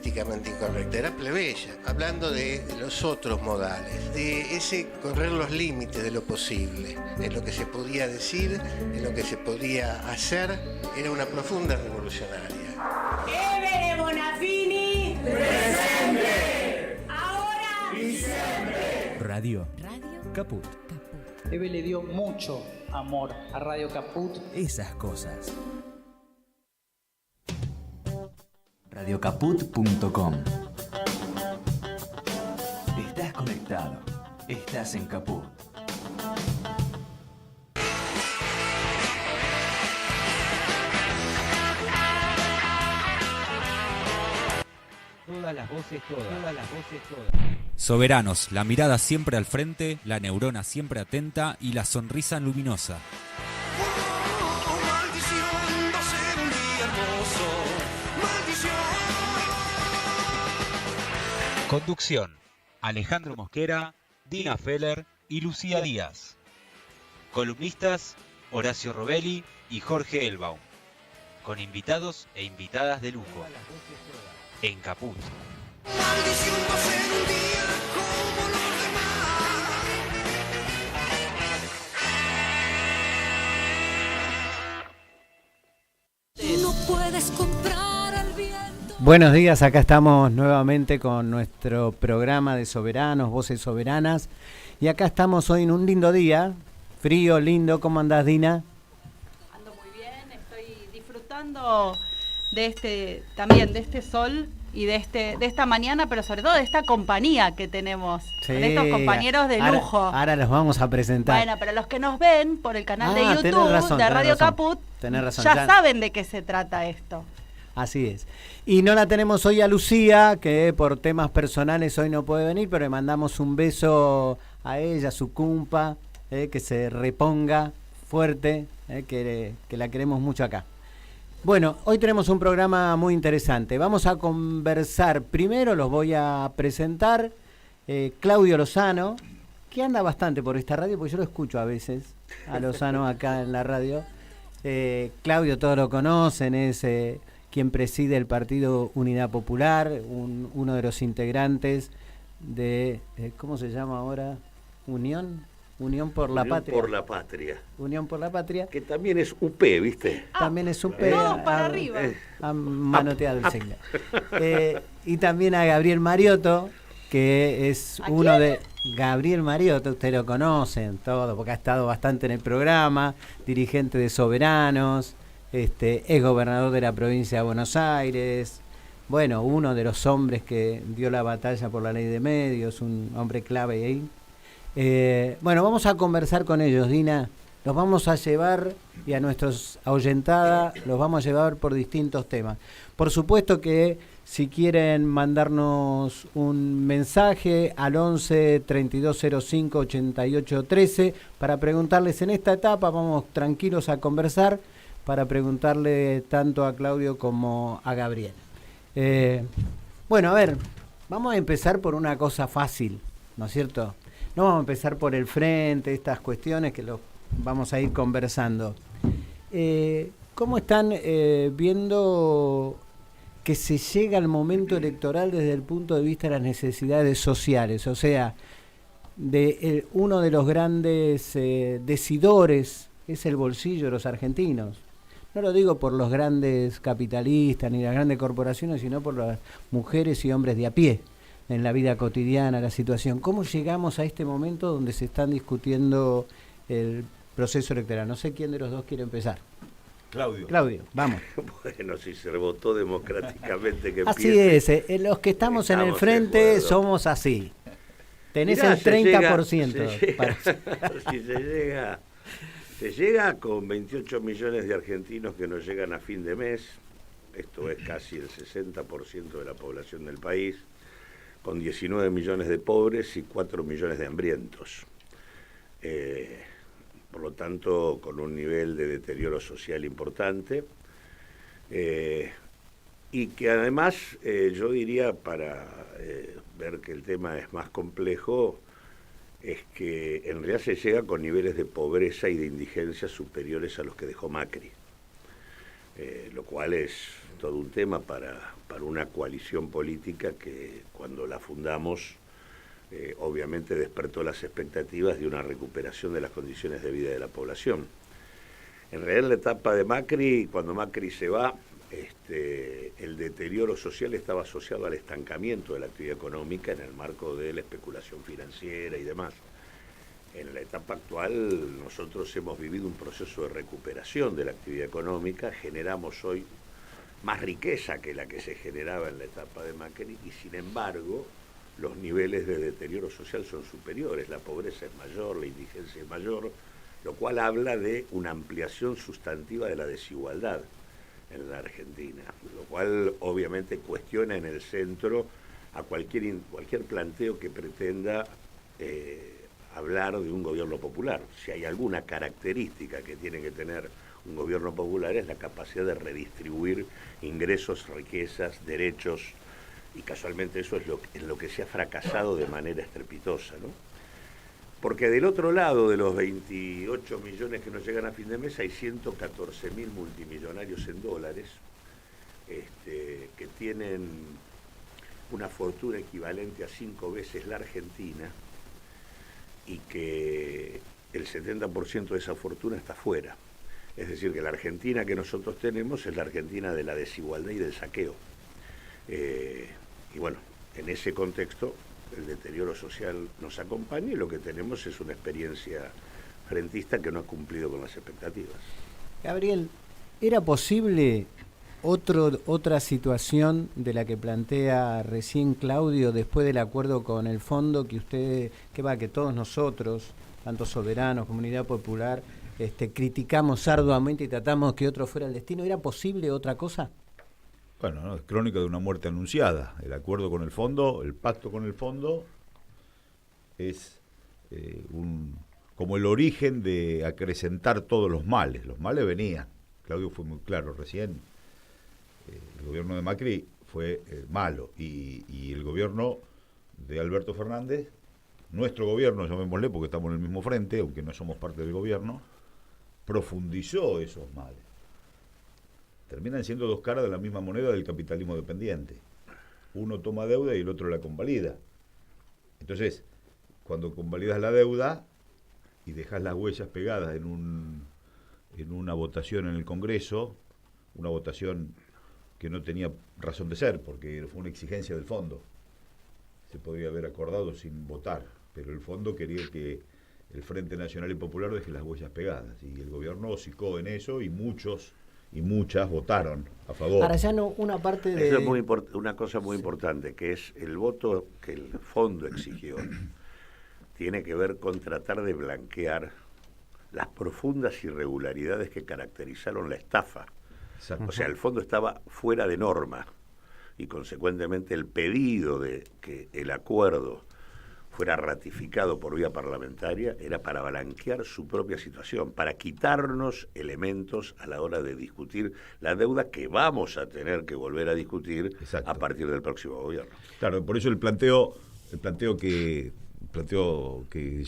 políticamente incorrecta, era plebeya, hablando de los otros modales, de ese correr los límites de lo posible, en lo que se podía decir, en lo que se podía hacer, era una profunda revolucionaria. Evere Bonafini, presente, ahora y siempre. Radio Caput. Eve le dio mucho amor a Radio Caput. Esas cosas. Radiocaput.com. Estás conectado. Estás en Caput. Todas las voces, todas. Soberanos, la mirada siempre al frente, la neurona siempre atenta y la sonrisa luminosa. Maldición, va a ser un día hermoso. Maldición. Conducción: Alejandro Mosquera, Dina Feller y Lucía Díaz. Columnistas: Horacio Robelli y Jorge Elbaum. Con invitados e invitadas de lujo. En Caput. Maldición, va a ser un día como los demás. No puedes comprar al viento. Buenos días, acá estamos nuevamente con nuestro programa de soberanos, voces soberanas. Y acá estamos hoy en un lindo día, frío, lindo. ¿Cómo andás, Dina? Ando muy bien, estoy disfrutando de este sol y de esta mañana, pero sobre todo de esta compañía que tenemos, Sí, con estos compañeros de lujo. Ahora los vamos a presentar. Bueno, pero los que nos ven por el canal de tenés YouTube razón, de tenés Radio razón. Caput, Tenés razón, ya saben de qué se trata esto. Así es. Y no la tenemos hoy a Lucía, que por temas personales hoy no puede venir, pero le mandamos un beso a ella, a su cumpa, que se reponga fuerte, que la queremos mucho acá. Bueno, hoy tenemos un programa muy interesante. Vamos a conversar. Primero los voy a presentar. Claudio Lozano, que anda bastante por esta radio, porque yo lo escucho a veces, a Lozano acá en la radio. Claudio todos lo conocen, es quien preside el partido Unidad Popular, uno de los integrantes de, ¿cómo se llama ahora? Unión por la Patria. Por la Patria. Unión por la Patria. Que también es UP, ¿viste? También es UP. No, para arriba. Ha manoteado el señor. Y también a Gabriel Mariotto, que es uno de... Gabriel Mariotto, ustedes lo conocen todo, porque ha estado bastante en el programa, dirigente de Soberanos, es gobernador de la provincia de Buenos Aires, bueno, uno de los hombres que dio la batalla por la ley de medios, un hombre clave ahí. Bueno, vamos a conversar con ellos, Dina. Los vamos a llevar, y a nuestros ahuyentadas, los vamos a llevar por distintos temas. Por supuesto que si quieren mandarnos un mensaje al 11 3205 8813 para preguntarles en esta etapa, vamos tranquilos a conversar, para preguntarle tanto a Claudio como a Gabriel. Bueno, a ver, vamos a empezar por una cosa fácil, ¿no es cierto? No vamos a empezar por el frente, estas cuestiones que lo vamos a ir conversando. ¿Cómo están viendo que se llega al momento electoral desde el punto de vista de las necesidades sociales? O sea, uno de los grandes decidores es el bolsillo de los argentinos. No lo digo por los grandes capitalistas ni las grandes corporaciones, sino por las mujeres y hombres de a pie en la vida cotidiana, la situación. ¿Cómo llegamos a este momento donde se están discutiendo el proceso electoral? No sé quién de los dos quiere empezar. Claudio, vamos. Bueno, si se votó democráticamente que así empiece, es, los que estamos en el frente somos así. Tenés el 30%. Se llega con 28 millones de argentinos que no llegan a fin de mes. Esto es casi el 60% de la población del país, con 19 millones de pobres y 4 millones de hambrientos. Por lo tanto, con un nivel de deterioro social importante. Y que además, yo diría, para ver que el tema es más complejo, es que en realidad se llega con niveles de pobreza y de indigencia superiores a los que dejó Macri. lo cual es todo un tema para una coalición política que cuando la fundamos obviamente despertó las expectativas de una recuperación de las condiciones de vida de la población. En realidad, en la etapa de Macri, cuando Macri se va, el deterioro social estaba asociado al estancamiento de la actividad económica en el marco de la especulación financiera y demás. En la etapa actual nosotros hemos vivido un proceso de recuperación de la actividad económica, generamos hoy más riqueza que la que se generaba en la etapa de Macri y sin embargo los niveles de deterioro social son superiores, la pobreza es mayor, la indigencia es mayor, lo cual habla de una ampliación sustantiva de la desigualdad en la Argentina, lo cual obviamente cuestiona en el centro a cualquier planteo que pretenda hablar de un gobierno popular. Si hay alguna característica que tiene que tener un gobierno popular es la capacidad de redistribuir ingresos, riquezas, derechos, y casualmente eso es en lo que se ha fracasado de manera estrepitosa, ¿no? Porque del otro lado de los 28 millones que nos llegan a fin de mes hay 114.000 multimillonarios en dólares que tienen una fortuna equivalente a 5 veces la Argentina y que el 70% de esa fortuna está fuera. Es decir, que la Argentina que nosotros tenemos es la Argentina de la desigualdad y del saqueo. Y bueno, en ese contexto el deterioro social nos acompaña y lo que tenemos es una experiencia frentista que no ha cumplido con las expectativas. Gabriel, ¿era posible otra situación de la que plantea recién Claudio después del acuerdo con el fondo que todos nosotros, tanto soberanos, comunidad popular, criticamos arduamente y tratamos que otro fuera el destino? ¿Era posible otra cosa? Bueno, no, es crónica de una muerte anunciada. El acuerdo con el fondo, el pacto con el fondo es como el origen de acrecentar todos los males. Los males venían. Claudio fue muy claro recién. El gobierno de Macri fue malo y el gobierno de Alberto Fernández, nuestro gobierno, llamémosle porque estamos en el mismo frente, aunque no somos parte del gobierno, profundizó esos males. Terminan siendo dos caras de la misma moneda del capitalismo dependiente. Uno toma deuda y el otro la convalida. Entonces, cuando convalidas la deuda y dejas las huellas pegadas en una votación en el Congreso, una votación que no tenía razón de ser, porque fue una exigencia del fondo. Se podría haber acordado sin votar, pero el fondo quería que el Frente Nacional y Popular deje las huellas pegadas, y el gobierno hocicó en eso, y muchos y muchas votaron a favor. Ahora ya no, una parte de... Eso es una cosa muy importante, que es el voto que el fondo exigió, tiene que ver con tratar de blanquear las profundas irregularidades que caracterizaron la estafa. Exacto. O sea, el fondo estaba fuera de norma y consecuentemente el pedido de que el acuerdo fuera ratificado por vía parlamentaria era para blanquear su propia situación, para quitarnos elementos a la hora de discutir la deuda que vamos a tener que volver a discutir. Exacto. A partir del próximo gobierno. Claro, por eso el planteo que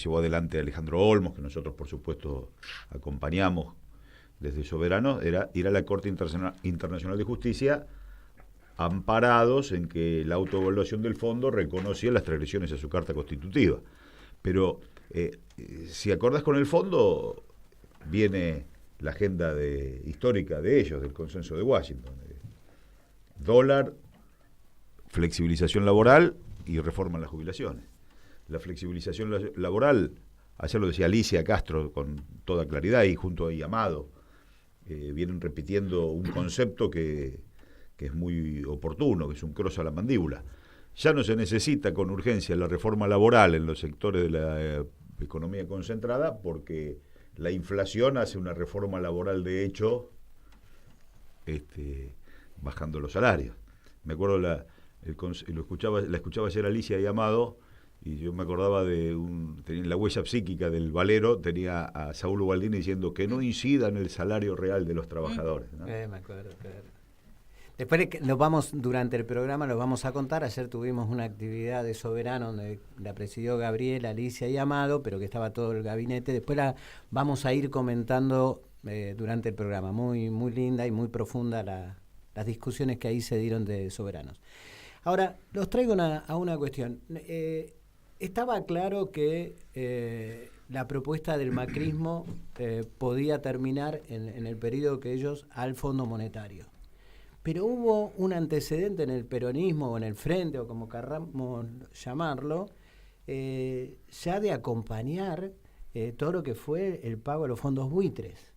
llevó adelante Alejandro Olmos, que nosotros por supuesto acompañamos desde Soberano, era ir a la Corte Internacional de Justicia amparados en que la autoevaluación del fondo reconocía las transgresiones a su carta constitutiva. Pero si acordás con el fondo, viene la agenda histórica de ellos, del consenso de Washington. Dólar, flexibilización laboral y reforma en las jubilaciones. La flexibilización laboral, ayer lo decía Alicia Castro con toda claridad y junto a Amado, vienen repitiendo un concepto que es muy oportuno, que es un cross a la mandíbula. Ya no se necesita con urgencia la reforma laboral en los sectores de la economía concentrada porque la inflación hace una reforma laboral de hecho bajando los salarios. Me acuerdo, la escuchaba ayer Alicia y Amado, y yo me acordaba tenía la huella psíquica del Valero, tenía a Saúl Ubaldini diciendo que no incida en el salario real de los trabajadores, ¿no? Me acuerdo, claro. Después durante el programa lo vamos a contar. Ayer tuvimos una actividad de Soberano donde la presidió Gabriel, Alicia y Amado, pero que estaba todo el gabinete. Después vamos a ir comentando durante el programa. Muy, muy linda y muy profunda las discusiones que ahí se dieron de soberanos. Ahora, los traigo a una cuestión. Estaba claro que la propuesta del macrismo podía terminar en el periodo que ellos al Fondo Monetario. Pero hubo un antecedente en el peronismo o en el frente, o como queramos llamarlo, ya de acompañar todo lo que fue el pago de los fondos buitres.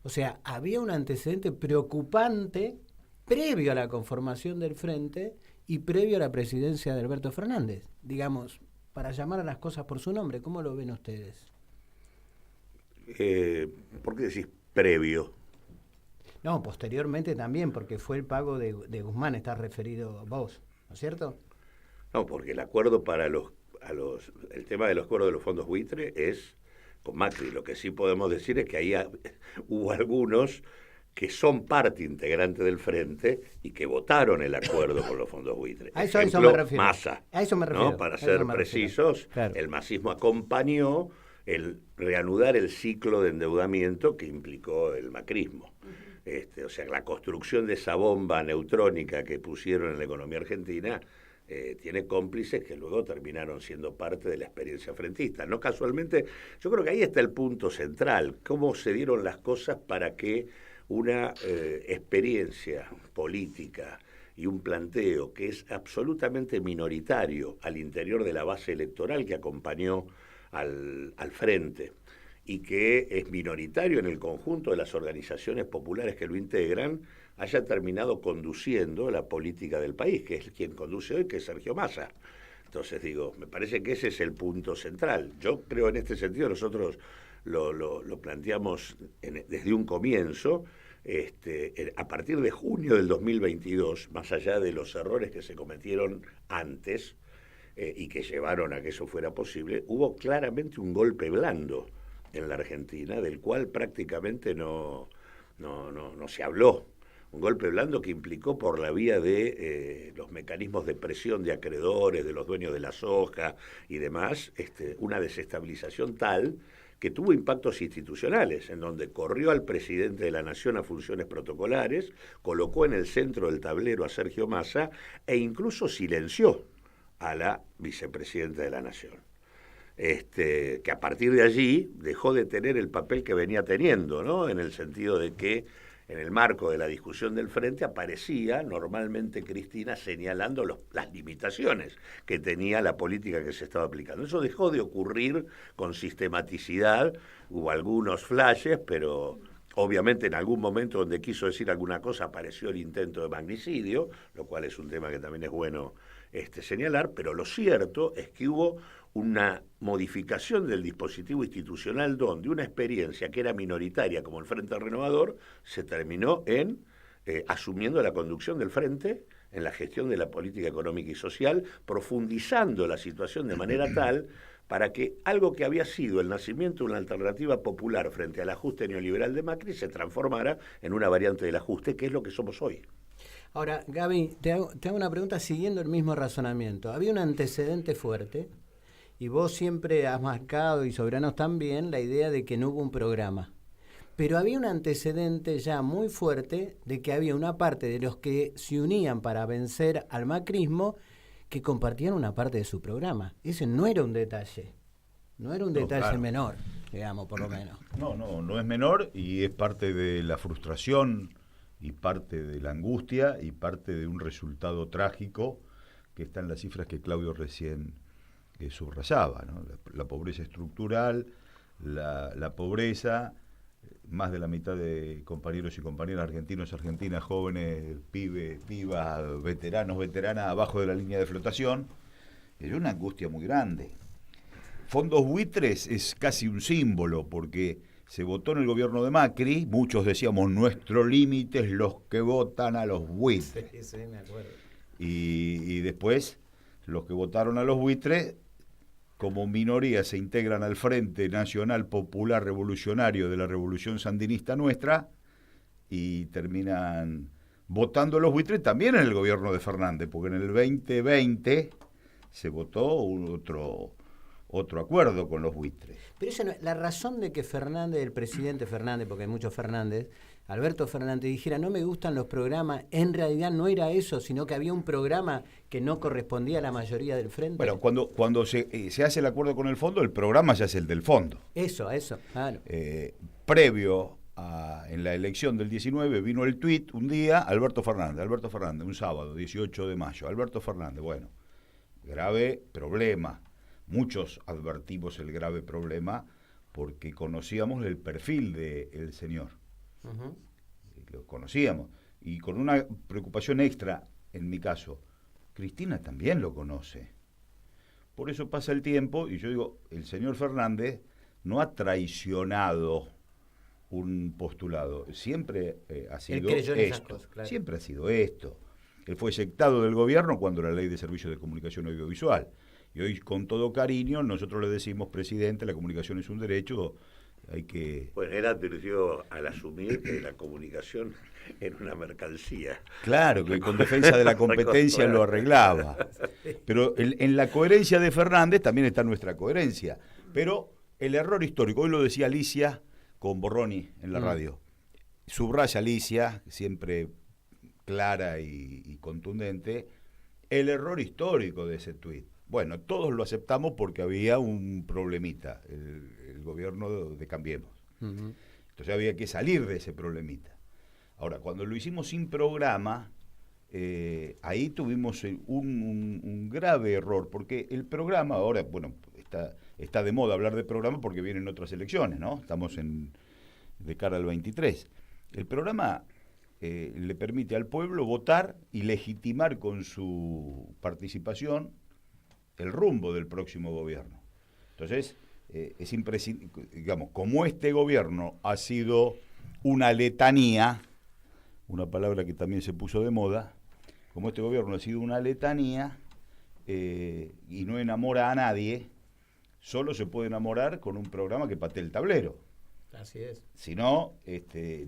O sea, había un antecedente preocupante previo a la conformación del frente y previo a la presidencia de Alberto Fernández. Digamos, para llamar a las cosas por su nombre, ¿cómo lo ven ustedes? ¿Por qué decís previo? No, posteriormente también, porque fue el pago de Guzmán, estás referido vos, ¿no es cierto? No, porque el acuerdo para el tema de los acuerdos de los fondos buitre es con Macri. Lo que sí podemos decir es que ahí hubo algunos que son parte integrante del frente y que votaron el acuerdo con los fondos buitre. A eso me refiero. Massa. A eso me refiero. ¿No? Para ser precisos, claro. El masismo acompañó el reanudar el ciclo de endeudamiento que implicó el macrismo. O sea, la construcción de esa bomba neutrónica que pusieron en la economía argentina tiene cómplices que luego terminaron siendo parte de la experiencia frentista. No casualmente, yo creo que ahí está el punto central, cómo se dieron las cosas para que una experiencia política y un planteo que es absolutamente minoritario al interior de la base electoral que acompañó al frente y que es minoritario en el conjunto de las organizaciones populares que lo integran, haya terminado conduciendo la política del país, que es quien conduce hoy, que es Sergio Massa. Entonces digo, me parece que ese es el punto central. Yo creo en este sentido, nosotros lo planteamos desde un comienzo, a partir de junio del 2022, más allá de los errores que se cometieron antes y que llevaron a que eso fuera posible, hubo claramente un golpe blando en la Argentina, del cual prácticamente no se habló. Un golpe blando que implicó por la vía de los mecanismos de presión de acreedores, de los dueños de la soja y demás, una desestabilización tal que tuvo impactos institucionales, en donde corrió al presidente de la Nación a funciones protocolares, colocó en el centro del tablero a Sergio Massa e incluso silenció a la vicepresidenta de la Nación. Que a partir de allí dejó de tener el papel que venía teniendo, ¿no? En el sentido de que en el marco de la discusión del frente aparecía normalmente Cristina señalando las limitaciones que tenía la política que se estaba aplicando. Eso dejó de ocurrir con sistematicidad, hubo algunos flashes, pero obviamente en algún momento donde quiso decir alguna cosa apareció el intento de magnicidio, lo cual es un tema que también es bueno señalar, pero lo cierto es que hubo una modificación del dispositivo institucional donde una experiencia que era minoritaria como el Frente Renovador se terminó en asumiendo la conducción del Frente en la gestión de la política económica y social, profundizando la situación de manera tal para que algo que había sido el nacimiento de una alternativa popular frente al ajuste neoliberal de Macri se transformara en una variante del ajuste, que es lo que somos hoy. Ahora, Gaby, te hago una pregunta siguiendo el mismo razonamiento. Había un antecedente fuerte, y vos siempre has marcado, y Soberanos también, la idea de que no hubo un programa. Pero había un antecedente ya muy fuerte de que había una parte de los que se unían para vencer al macrismo que compartían una parte de su programa. Ese no era un detalle. No era un detalle claro. Menor, digamos, por lo menos. No es menor y es parte de la frustración y parte de la angustia y parte de un resultado trágico que está en las cifras que Claudio recién subrayaba, ¿no? La pobreza estructural, la pobreza, más de la mitad de compañeros y compañeras argentinos, argentinas, jóvenes, pibes, pibas, veteranos, veteranas, abajo de la línea de flotación, es una angustia muy grande. Fondos buitres es casi un símbolo, porque se votó en el gobierno de Macri, muchos decíamos, nuestro límite es los que votan a los buitres. Sí, me acuerdo. Y después, los que votaron a los buitres, como minoría se integran al Frente Nacional Popular Revolucionario de la Revolución Sandinista Nuestra y terminan votando a los buitres también en el gobierno de Fernández, porque en el 2020 se votó otro otro acuerdo con los buitres. Pero esa no, la razón de que Fernández, el presidente Fernández, porque hay muchos Fernández, Alberto Fernández, dijera no me gustan los programas, en realidad no era eso, sino que había un programa que no correspondía a la mayoría del frente. Bueno, cuando se hace el acuerdo con el fondo, el programa ya es el del fondo. Eso, claro. Previo en la elección del 19 vino el tuit un día, Alberto Fernández, un sábado, 18 de mayo, Alberto Fernández, bueno, grave problema. Muchos advertimos el grave problema porque conocíamos el perfil del señor. Uh-huh. Lo conocíamos. Y con una preocupación extra, en mi caso, Cristina también lo conoce. Por eso pasa el tiempo y yo digo, el señor Fernández no ha traicionado un postulado. Siempre ha sido esto. Claro. Siempre ha sido esto. Él fue eyectado del gobierno cuando la Ley de Servicios de Comunicación Audiovisual. Y hoy, con todo cariño, nosotros le decimos, presidente, la comunicación es un derecho, hay que... Bueno, él advirtió al asumir que la comunicación era una mercancía. Claro, que con defensa de la competencia lo arreglaba. Pero en la coherencia de Fernández también está nuestra coherencia. Pero el error histórico, hoy lo decía Alicia con Borroni en la radio, subraya Alicia, siempre clara y contundente, el error histórico de ese tuit. Bueno, todos lo aceptamos porque había un problemita, el gobierno de Cambiemos. Uh-huh. Entonces había que salir de ese problemita. Ahora, cuando lo hicimos sin programa, ahí tuvimos un grave error, porque el programa ahora, bueno, está de moda hablar de programa porque vienen otras elecciones, ¿no? Estamos de cara al 23. El programa le permite al pueblo votar y legitimar con su participación el rumbo del próximo gobierno. Entonces, es imprescindible, digamos, como este gobierno ha sido una letanía, una palabra que también se puso de moda, como este gobierno ha sido una letanía y no enamora a nadie, solo se puede enamorar con un programa que patee el tablero. Así es. Si no,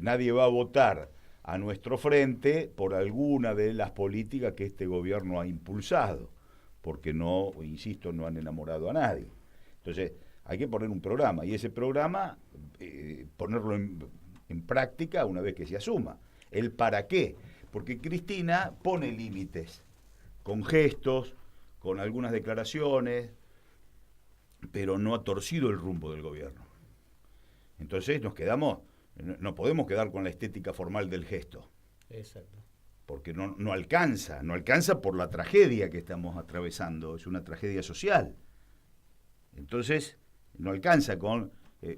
nadie va a votar a nuestro frente por alguna de las políticas que este gobierno ha impulsado, porque no, insisto, no han enamorado a nadie. Entonces, hay que poner un programa, y ese programa, ponerlo en práctica una vez que se asuma. ¿El para qué? Porque Cristina pone límites, con gestos, con algunas declaraciones, pero no ha torcido el rumbo del gobierno. Entonces no podemos quedar con la estética formal del gesto. Exacto. Porque no alcanza por la tragedia que estamos atravesando, es una tragedia social. Entonces, no alcanza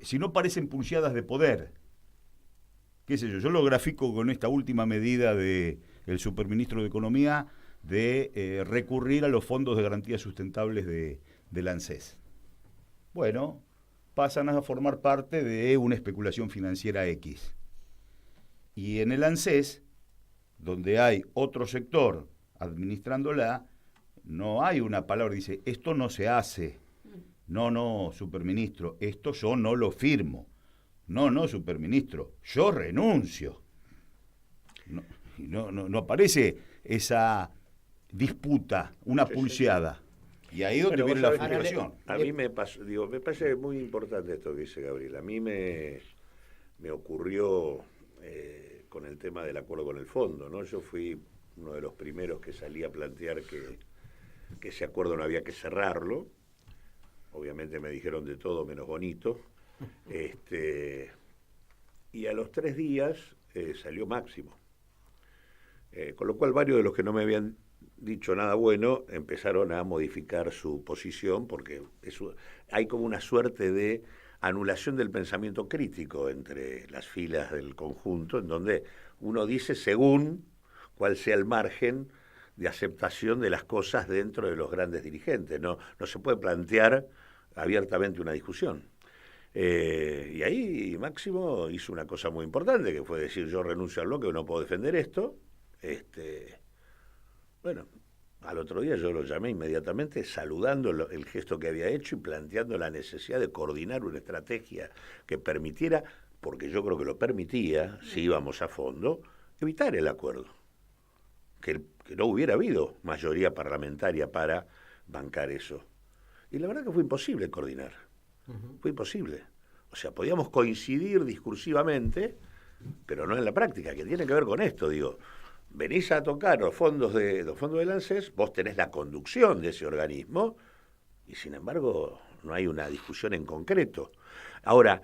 si no parecen pulseadas de poder. Qué sé yo lo grafico con esta última medida del superministro de Economía de recurrir a los fondos de garantías sustentables del ANSES. Bueno, pasan a formar parte de una especulación financiera X. Y en el ANSES, donde hay otro sector administrándola, no hay una palabra que dice, esto no se hace. No, superministro, esto yo no lo firmo. No, superministro, yo renuncio. No aparece esa disputa, una pulseada. Sí. Y ahí donde viene la frustración. A mí me parece muy importante esto que dice Gabriel. A mí me ocurrió con el tema del acuerdo con el fondo, ¿no? Yo fui uno de los primeros que salí a plantear que ese acuerdo no había que cerrarlo. Obviamente me dijeron de todo menos bonito. Y a los 3 días salió Máximo. Con lo cual varios de los que no me habían dicho nada bueno empezaron a modificar su posición porque hay como una suerte de anulación del pensamiento crítico entre las filas del conjunto, en donde uno dice según cuál sea el margen de aceptación de las cosas dentro de los grandes dirigentes. No se puede plantear abiertamente una discusión. Y ahí Máximo hizo una cosa muy importante, que fue decir, yo renuncio al bloque, no puedo defender esto. Bueno, al otro día yo lo llamé inmediatamente saludando el gesto que había hecho y planteando la necesidad de coordinar una estrategia que permitiera, porque yo creo que lo permitía, si íbamos a fondo, evitar el acuerdo. Que no hubiera habido mayoría parlamentaria para bancar eso. Y la verdad que fue imposible coordinar. Fue imposible. O sea, podíamos coincidir discursivamente, pero no en la práctica, que tiene que ver con esto, digo. Venís a tocar los fondos del ANSES, vos tenés la conducción de ese organismo, y sin embargo no hay una discusión en concreto. Ahora,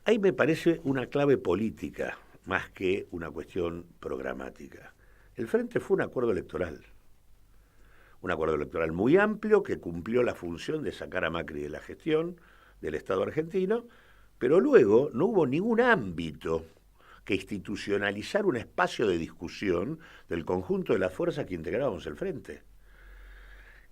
ahí me parece una clave política, más que una cuestión programática. El Frente fue un acuerdo electoral muy amplio que cumplió la función de sacar a Macri de la gestión del Estado argentino, pero luego no hubo ningún ámbito que institucionalizar un espacio de discusión del conjunto de las fuerzas que integrábamos el Frente.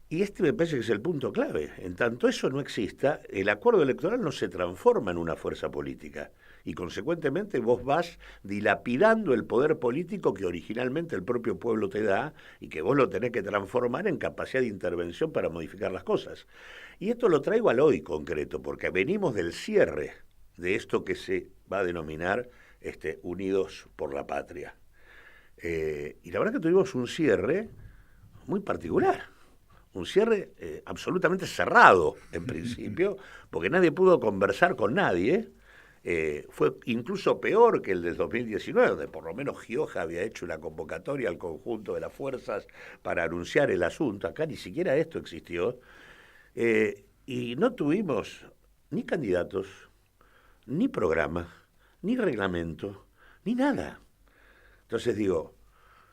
Y este me parece que es el punto clave. En tanto eso no exista, el acuerdo electoral no se transforma en una fuerza política y consecuentemente vos vas dilapidando el poder político que originalmente el propio pueblo te da y que vos lo tenés que transformar en capacidad de intervención para modificar las cosas. Y esto lo traigo al hoy concreto, porque venimos del cierre de esto que se va a denominar Unidos por la Patria. Y la verdad que tuvimos un cierre muy particular. Un cierre absolutamente cerrado, en principio, porque nadie pudo conversar con nadie. Fue incluso peor que el del 2019, donde por lo menos Gioja había hecho una convocatoria al conjunto de las fuerzas para anunciar el asunto. Acá ni siquiera esto existió. Y no tuvimos ni candidatos, ni programa, ni reglamento, ni nada. Entonces digo,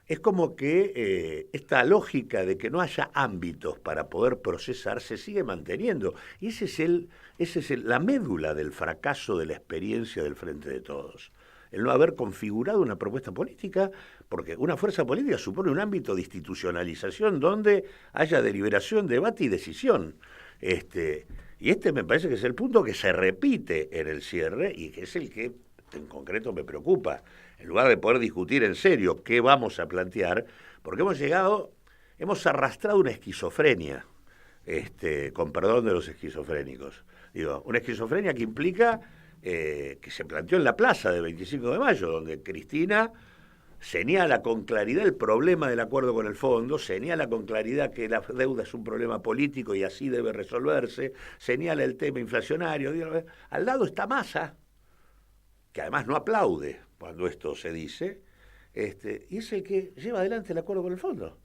es como que esta lógica de que no haya ámbitos para poder procesar se sigue manteniendo. Y esa es la médula del fracaso de la experiencia del Frente de Todos. El no haber configurado una propuesta política, porque una fuerza política supone un ámbito de institucionalización donde haya deliberación, debate y decisión. Y me parece que es el punto que se repite en el cierre y que es el que en concreto me preocupa. En lugar de poder discutir en serio qué vamos a plantear, porque hemos arrastrado una esquizofrenia, con perdón de los esquizofrénicos. Digo, una esquizofrenia que implica que se planteó en la plaza del 25 de mayo, donde Cristina señala con claridad el problema del acuerdo con el fondo, señala con claridad que la deuda es un problema político y así debe resolverse, señala el tema inflacionario. Digo, al lado está Massa, que además no aplaude cuando esto se dice, y es el que lleva adelante el acuerdo con el fondo.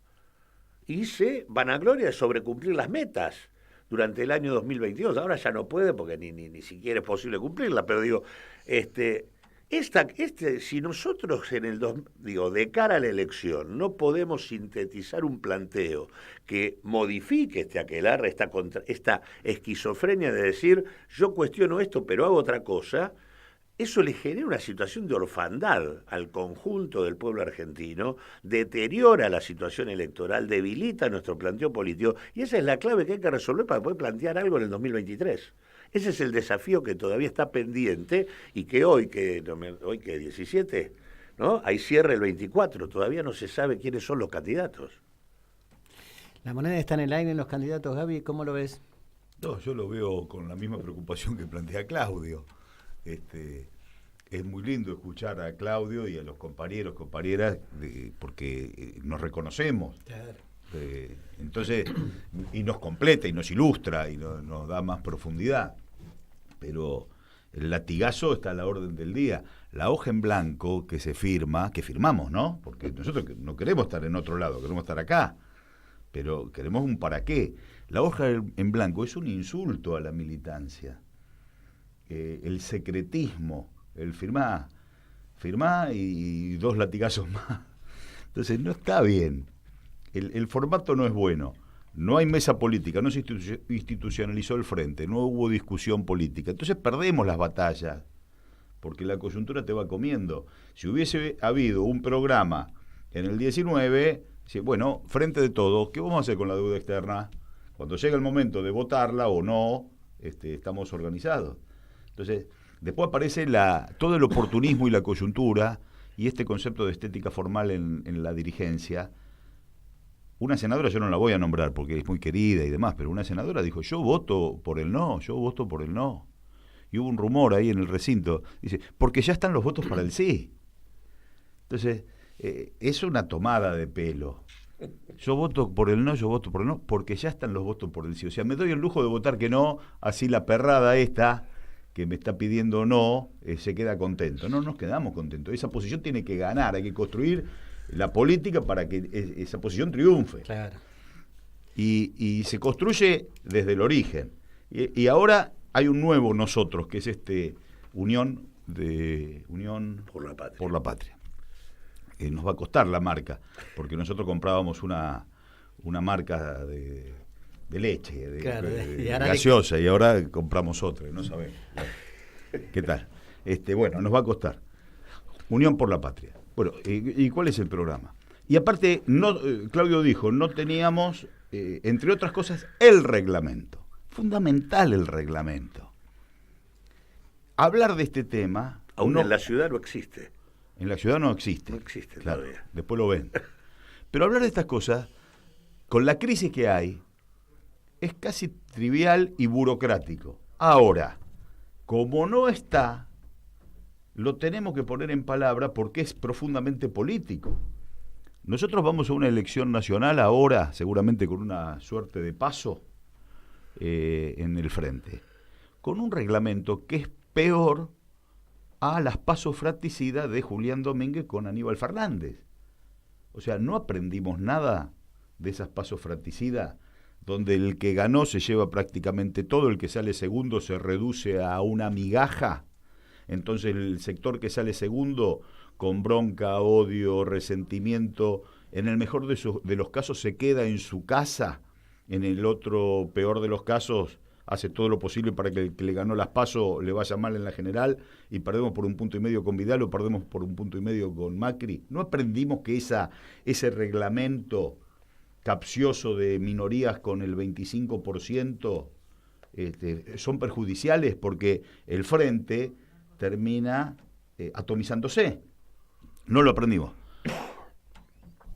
Y se vanagloria de sobrecumplir las metas durante el año 2022. Ahora ya no puede porque ni siquiera es posible cumplirla, pero digo, si nosotros de cara a la elección no podemos sintetizar un planteo que modifique este aquelarre, esta esquizofrenia de decir yo cuestiono esto pero hago otra cosa, eso le genera una situación de orfandad al conjunto del pueblo argentino, deteriora la situación electoral, debilita nuestro planteo político, y esa es la clave que hay que resolver para poder plantear algo en el 2023. Ese es el desafío que todavía está pendiente y que hoy que 17, ¿no? Hay cierre el 24, todavía no se sabe quiénes son los candidatos. La moneda está en el aire en los candidatos, Gaby, ¿cómo lo ves? No, yo lo veo con la misma preocupación que plantea Claudio. Es muy lindo escuchar a Claudio y a los compañeros, compañeras, porque nos reconocemos. Claro. Entonces, y nos completa y nos ilustra y nos da más profundidad. Pero el latigazo está a la orden del día. La hoja en blanco que se firma, que firmamos, ¿no? Porque nosotros no queremos estar en otro lado, queremos estar acá. Pero queremos un para qué. La hoja en blanco es un insulto a la militancia. El secretismo, el firmá y 2 latigazos más. Entonces no está bien. El formato no es bueno. No hay mesa política, no se institucionalizó el frente, no hubo discusión política. Entonces perdemos las batallas, porque la coyuntura te va comiendo. Si hubiese habido un programa en el 19, bueno, frente de todos, ¿qué vamos a hacer con la deuda externa? Cuando llega el momento de votarla o no, estamos organizados. Entonces, después aparece todo el oportunismo y la coyuntura y este concepto de estética formal en la dirigencia. Una senadora, yo no la voy a nombrar porque es muy querida y demás, pero una senadora dijo, yo voto por el no. Y hubo un rumor ahí en el recinto, dice, porque ya están los votos para el sí. Entonces, es una tomada de pelo. Yo voto por el no, yo voto por el no, porque ya están los votos por el sí. O sea, me doy el lujo de votar que no, así la perrada esta que me está pidiendo no, se queda contento. No nos quedamos contentos. Esa posición tiene que ganar, hay que construir la política para que esa posición triunfe. Claro. Y se construye desde el origen. Y ahora hay un nuevo nosotros, que es Unión por la Patria. Nos va a costar la marca, porque nosotros comprábamos una marca de leche, claro, de gaseosa, y ahora compramos otra, no sabemos. ¿Qué tal? Bueno, nos va a costar. Unión por la Patria. Bueno, ¿y cuál es el programa? Y aparte, Claudio dijo, no teníamos, entre otras cosas, el reglamento. Fundamental el reglamento. Hablar de este tema... Aún en la ciudad no existe. En la ciudad no existe. No existe claro, todavía. Después lo ven. Pero hablar de estas cosas, con la crisis que hay, es casi trivial y burocrático. Ahora, como no está, lo tenemos que poner en palabra porque es profundamente político. Nosotros vamos a una elección nacional ahora, seguramente con una suerte de paso en el frente, con un reglamento que es peor a las pasos fratricidas de Julián Domínguez con Aníbal Fernández. O sea, no aprendimos nada de esas pasos fratricidas, donde el que ganó se lleva prácticamente todo, el que sale segundo se reduce a una migaja. Entonces el sector que sale segundo, con bronca, odio, resentimiento, en el mejor de los casos se queda en su casa, en el otro peor de los casos hace todo lo posible para que el que le ganó las PASO le vaya mal en la general y perdemos por 1,5 puntos con Vidal o perdemos por 1,5 puntos con Macri. ¿No aprendimos que ese reglamento capcioso de minorías con el 25% son perjudiciales porque el frente termina atomizándose? No lo aprendimos.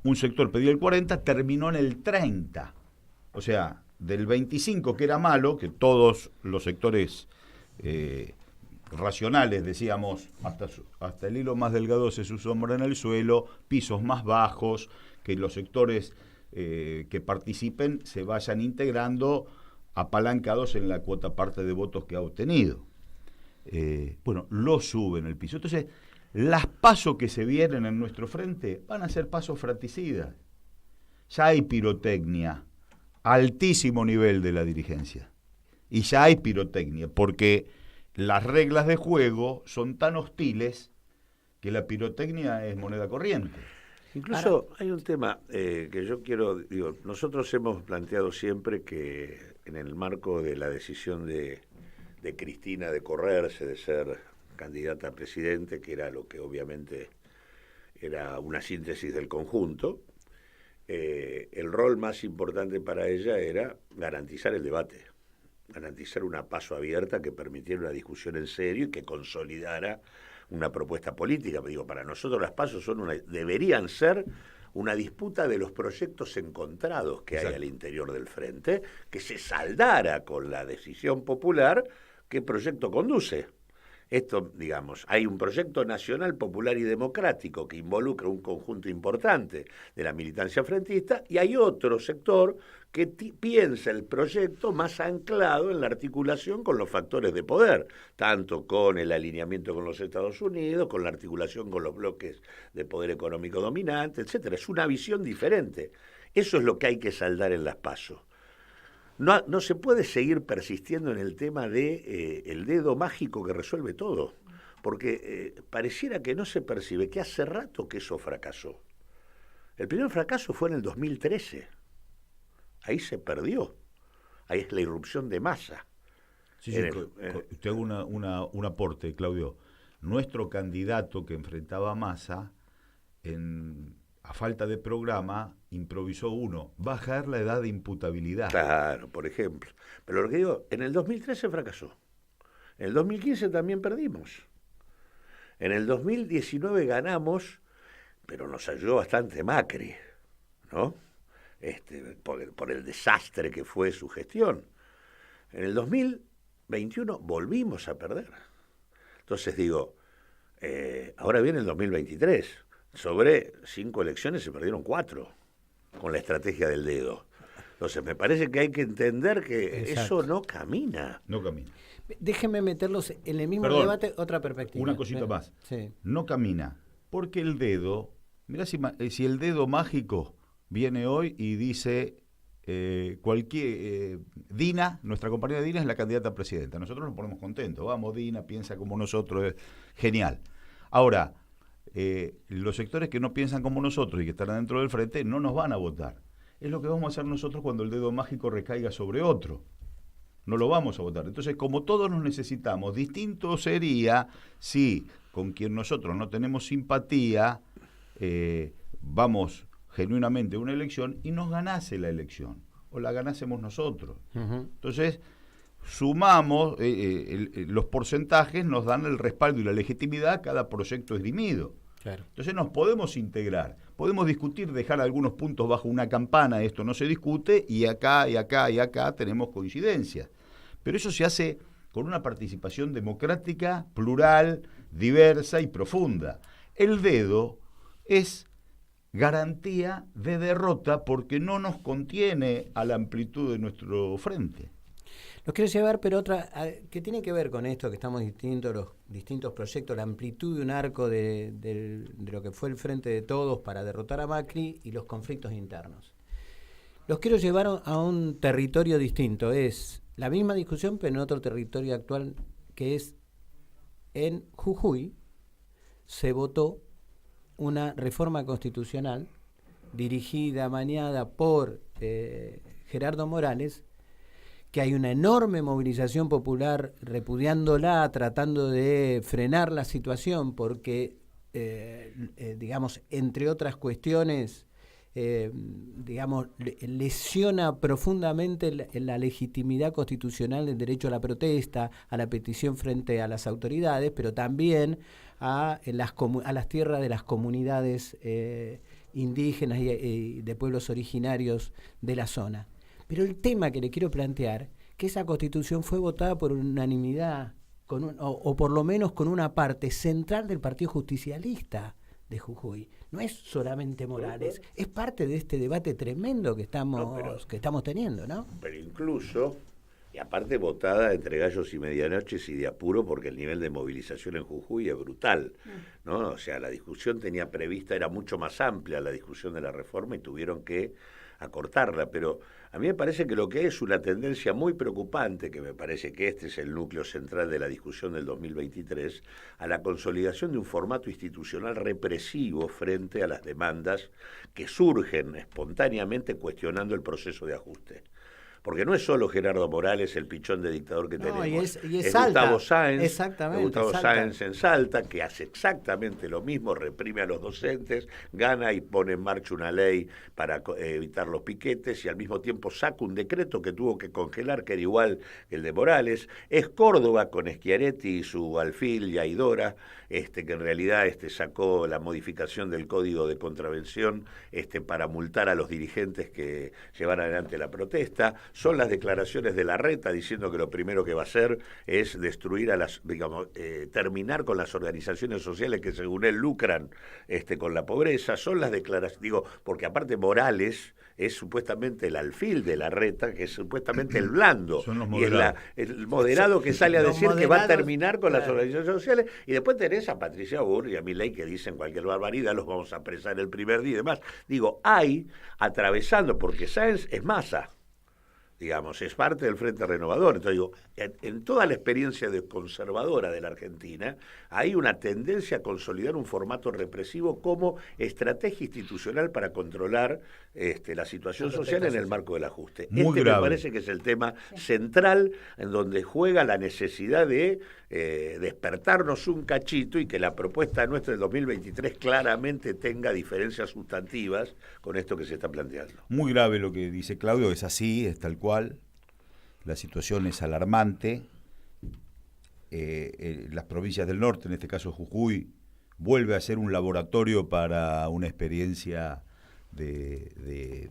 Un sector pedía el 40, terminó en el 30. O sea, del 25 que era malo, que todos los sectores racionales decíamos, hasta el hilo más delgado se su sombra en el suelo, pisos más bajos, que los sectores que participen se vayan integrando apalancados en la cuota parte de votos que ha obtenido. Bueno, lo suben el piso. Entonces, las pasos que se vienen en nuestro frente van a ser pasos fratricidas. Ya hay pirotecnia, altísimo nivel de la dirigencia. Y ya hay pirotecnia, porque las reglas de juego son tan hostiles que la pirotecnia es moneda corriente. Incluso hay un tema que yo quiero, nosotros hemos planteado siempre que en el marco de la decisión de Cristina de correrse, de ser candidata a presidente, que era lo que obviamente era una síntesis del conjunto, el rol más importante para ella era garantizar el debate, garantizar una paso abierta que permitiera una discusión en serio y que consolidara una propuesta política. Digo, para nosotros las pasos deberían ser una disputa de los proyectos encontrados que hay al interior del frente, que se saldara con la decisión popular qué proyecto conduce. Esto, digamos, hay un proyecto nacional, popular y democrático que involucra un conjunto importante de la militancia frentista y hay otro sector que piensa el proyecto más anclado en la articulación con los factores de poder, tanto con el alineamiento con los Estados Unidos, con la articulación con los bloques de poder económico dominante, etcétera. Es una visión diferente. Eso es lo que hay que saldar en las PASO. No se puede seguir persistiendo en el tema de el dedo mágico que resuelve todo, porque pareciera que no se percibe que hace rato que eso fracasó. El primer fracaso fue en el 2013. Ahí se perdió. Ahí es la irrupción de Massa. Sí, te hago un aporte, Claudio. Nuestro candidato que enfrentaba a Massa, a falta de programa, improvisó bajar la edad de imputabilidad. Claro, por ejemplo. Pero lo que digo, en el 2013 fracasó. En el 2015 también perdimos. En el 2019 ganamos, pero nos ayudó bastante Macri, ¿no? Por el desastre que fue su gestión. En el 2021 volvimos a perder. Entonces digo, ahora viene el 2023. Sobre 5 elecciones se perdieron 4. con la estrategia del dedo. Entonces me parece que hay que entender que Exacto. eso no camina. No camina. Déjenme meterlos en el mismo Perdón, debate, otra perspectiva. Una cosita más. Sí. No camina. Porque el dedo, mirá si el dedo mágico viene hoy y dice Dina, nuestra compañera Dina es la candidata a presidenta. Nosotros nos ponemos contentos. Vamos, Dina, piensa como nosotros. Genial. Ahora, los sectores que no piensan como nosotros y que están dentro del frente no nos van a votar. Es lo que vamos a hacer nosotros cuando el dedo mágico recaiga sobre otro. No lo vamos a votar. Entonces, como todos nos necesitamos, distinto sería si con quien nosotros no tenemos simpatía, vamos genuinamente a una elección y nos ganase la elección, o la ganásemos nosotros. Entonces, sumamos, los porcentajes nos dan el respaldo y la legitimidad a cada proyecto esgrimido. Claro. Entonces nos podemos integrar, podemos discutir, dejar algunos puntos bajo una campana, esto no se discute, y acá tenemos coincidencias. Pero eso se hace con una participación democrática, plural, diversa y profunda. El dedo es garantía de derrota porque no nos contiene a la amplitud de nuestro frente. Los quiero llevar, pero otra que tiene que ver con esto, que estamos distintos, los distintos proyectos, la amplitud de un arco de lo que fue el Frente de Todos para derrotar a Macri y los conflictos internos. Los quiero llevar a un territorio distinto, es la misma discusión, pero en otro territorio actual, que es en Jujuy, se votó una reforma constitucional dirigida, maniada por Gerardo Morales, que hay una enorme movilización popular repudiándola, tratando de frenar la situación, porque, digamos, entre otras cuestiones, lesiona profundamente la legitimidad constitucional del derecho a la protesta, a la petición frente a las autoridades, pero también a las tierras de las comunidades indígenas y de pueblos originarios de la zona. Pero el tema que le quiero plantear, que esa Constitución fue votada por unanimidad, o por lo menos con una parte central del Partido Justicialista de Jujuy. No es solamente Morales, es parte de este debate tremendo que estamos teniendo, ¿no? Pero incluso, y aparte votada entre gallos y medianoches y de apuro, porque el nivel de movilización en Jujuy es brutal, ¿no? O sea, la discusión tenía prevista, era mucho más amplia la discusión de la reforma y tuvieron que acortarla, pero a mí me parece que lo que es una tendencia muy preocupante, que me parece que este es el núcleo central de la discusión del 2023, a la consolidación de un formato institucional represivo frente a las demandas que surgen espontáneamente cuestionando el proceso de ajuste. Porque no es solo Gerardo Morales el pichón de dictador que tenemos, es Gustavo Sáenz, exactamente, Gustavo Sáenz en Salta, que hace exactamente lo mismo, reprime a los docentes, gana y pone en marcha una ley para evitar los piquetes y al mismo tiempo saca un decreto que tuvo que congelar, que era igual que el de Morales. Es Córdoba con Schiaretti y su alfil y Aidora, que en realidad sacó la modificación del Código de Contravención para multar a los dirigentes que llevan adelante la protesta. Son las declaraciones de Larreta diciendo que lo primero que va a hacer es destruir terminar con las organizaciones sociales que según él lucran con la pobreza. Son las declaraciones, porque aparte Morales es supuestamente el alfil de Larreta, que es supuestamente el blando, y es el moderado que sale a decir que va a terminar con las organizaciones sociales, y después tenés a Patricia Burri y a Milei que dicen cualquier barbaridad, los vamos a apresar el primer día y demás. Hay atravesando, porque Sáenz es masa, digamos, es parte del Frente Renovador. Entonces en toda la experiencia conservadora de la Argentina hay una tendencia a consolidar un formato represivo como estrategia institucional para controlar la situación social en el marco del ajuste. Me parece que es el tema central en donde juega la necesidad de despertarnos un cachito y que la propuesta nuestra del 2023 claramente tenga diferencias sustantivas con esto que se está planteando. Muy grave lo que dice Claudio, es así, es tal cual. La situación es alarmante. Las provincias del norte, en este caso Jujuy, vuelve a ser un laboratorio para una experiencia de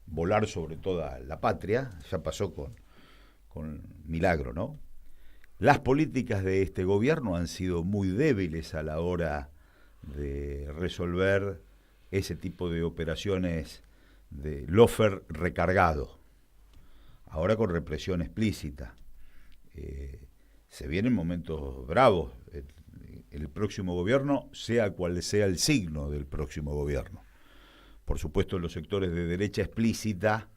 volar sobre toda la patria. Ya pasó con Milagro, ¿no? Las políticas de este gobierno han sido muy débiles a la hora de resolver ese tipo de operaciones lofer recargado, ahora con represión explícita. Se vienen momentos bravos. El próximo gobierno, sea cual sea el signo del próximo gobierno. Por supuesto, los sectores de derecha explícita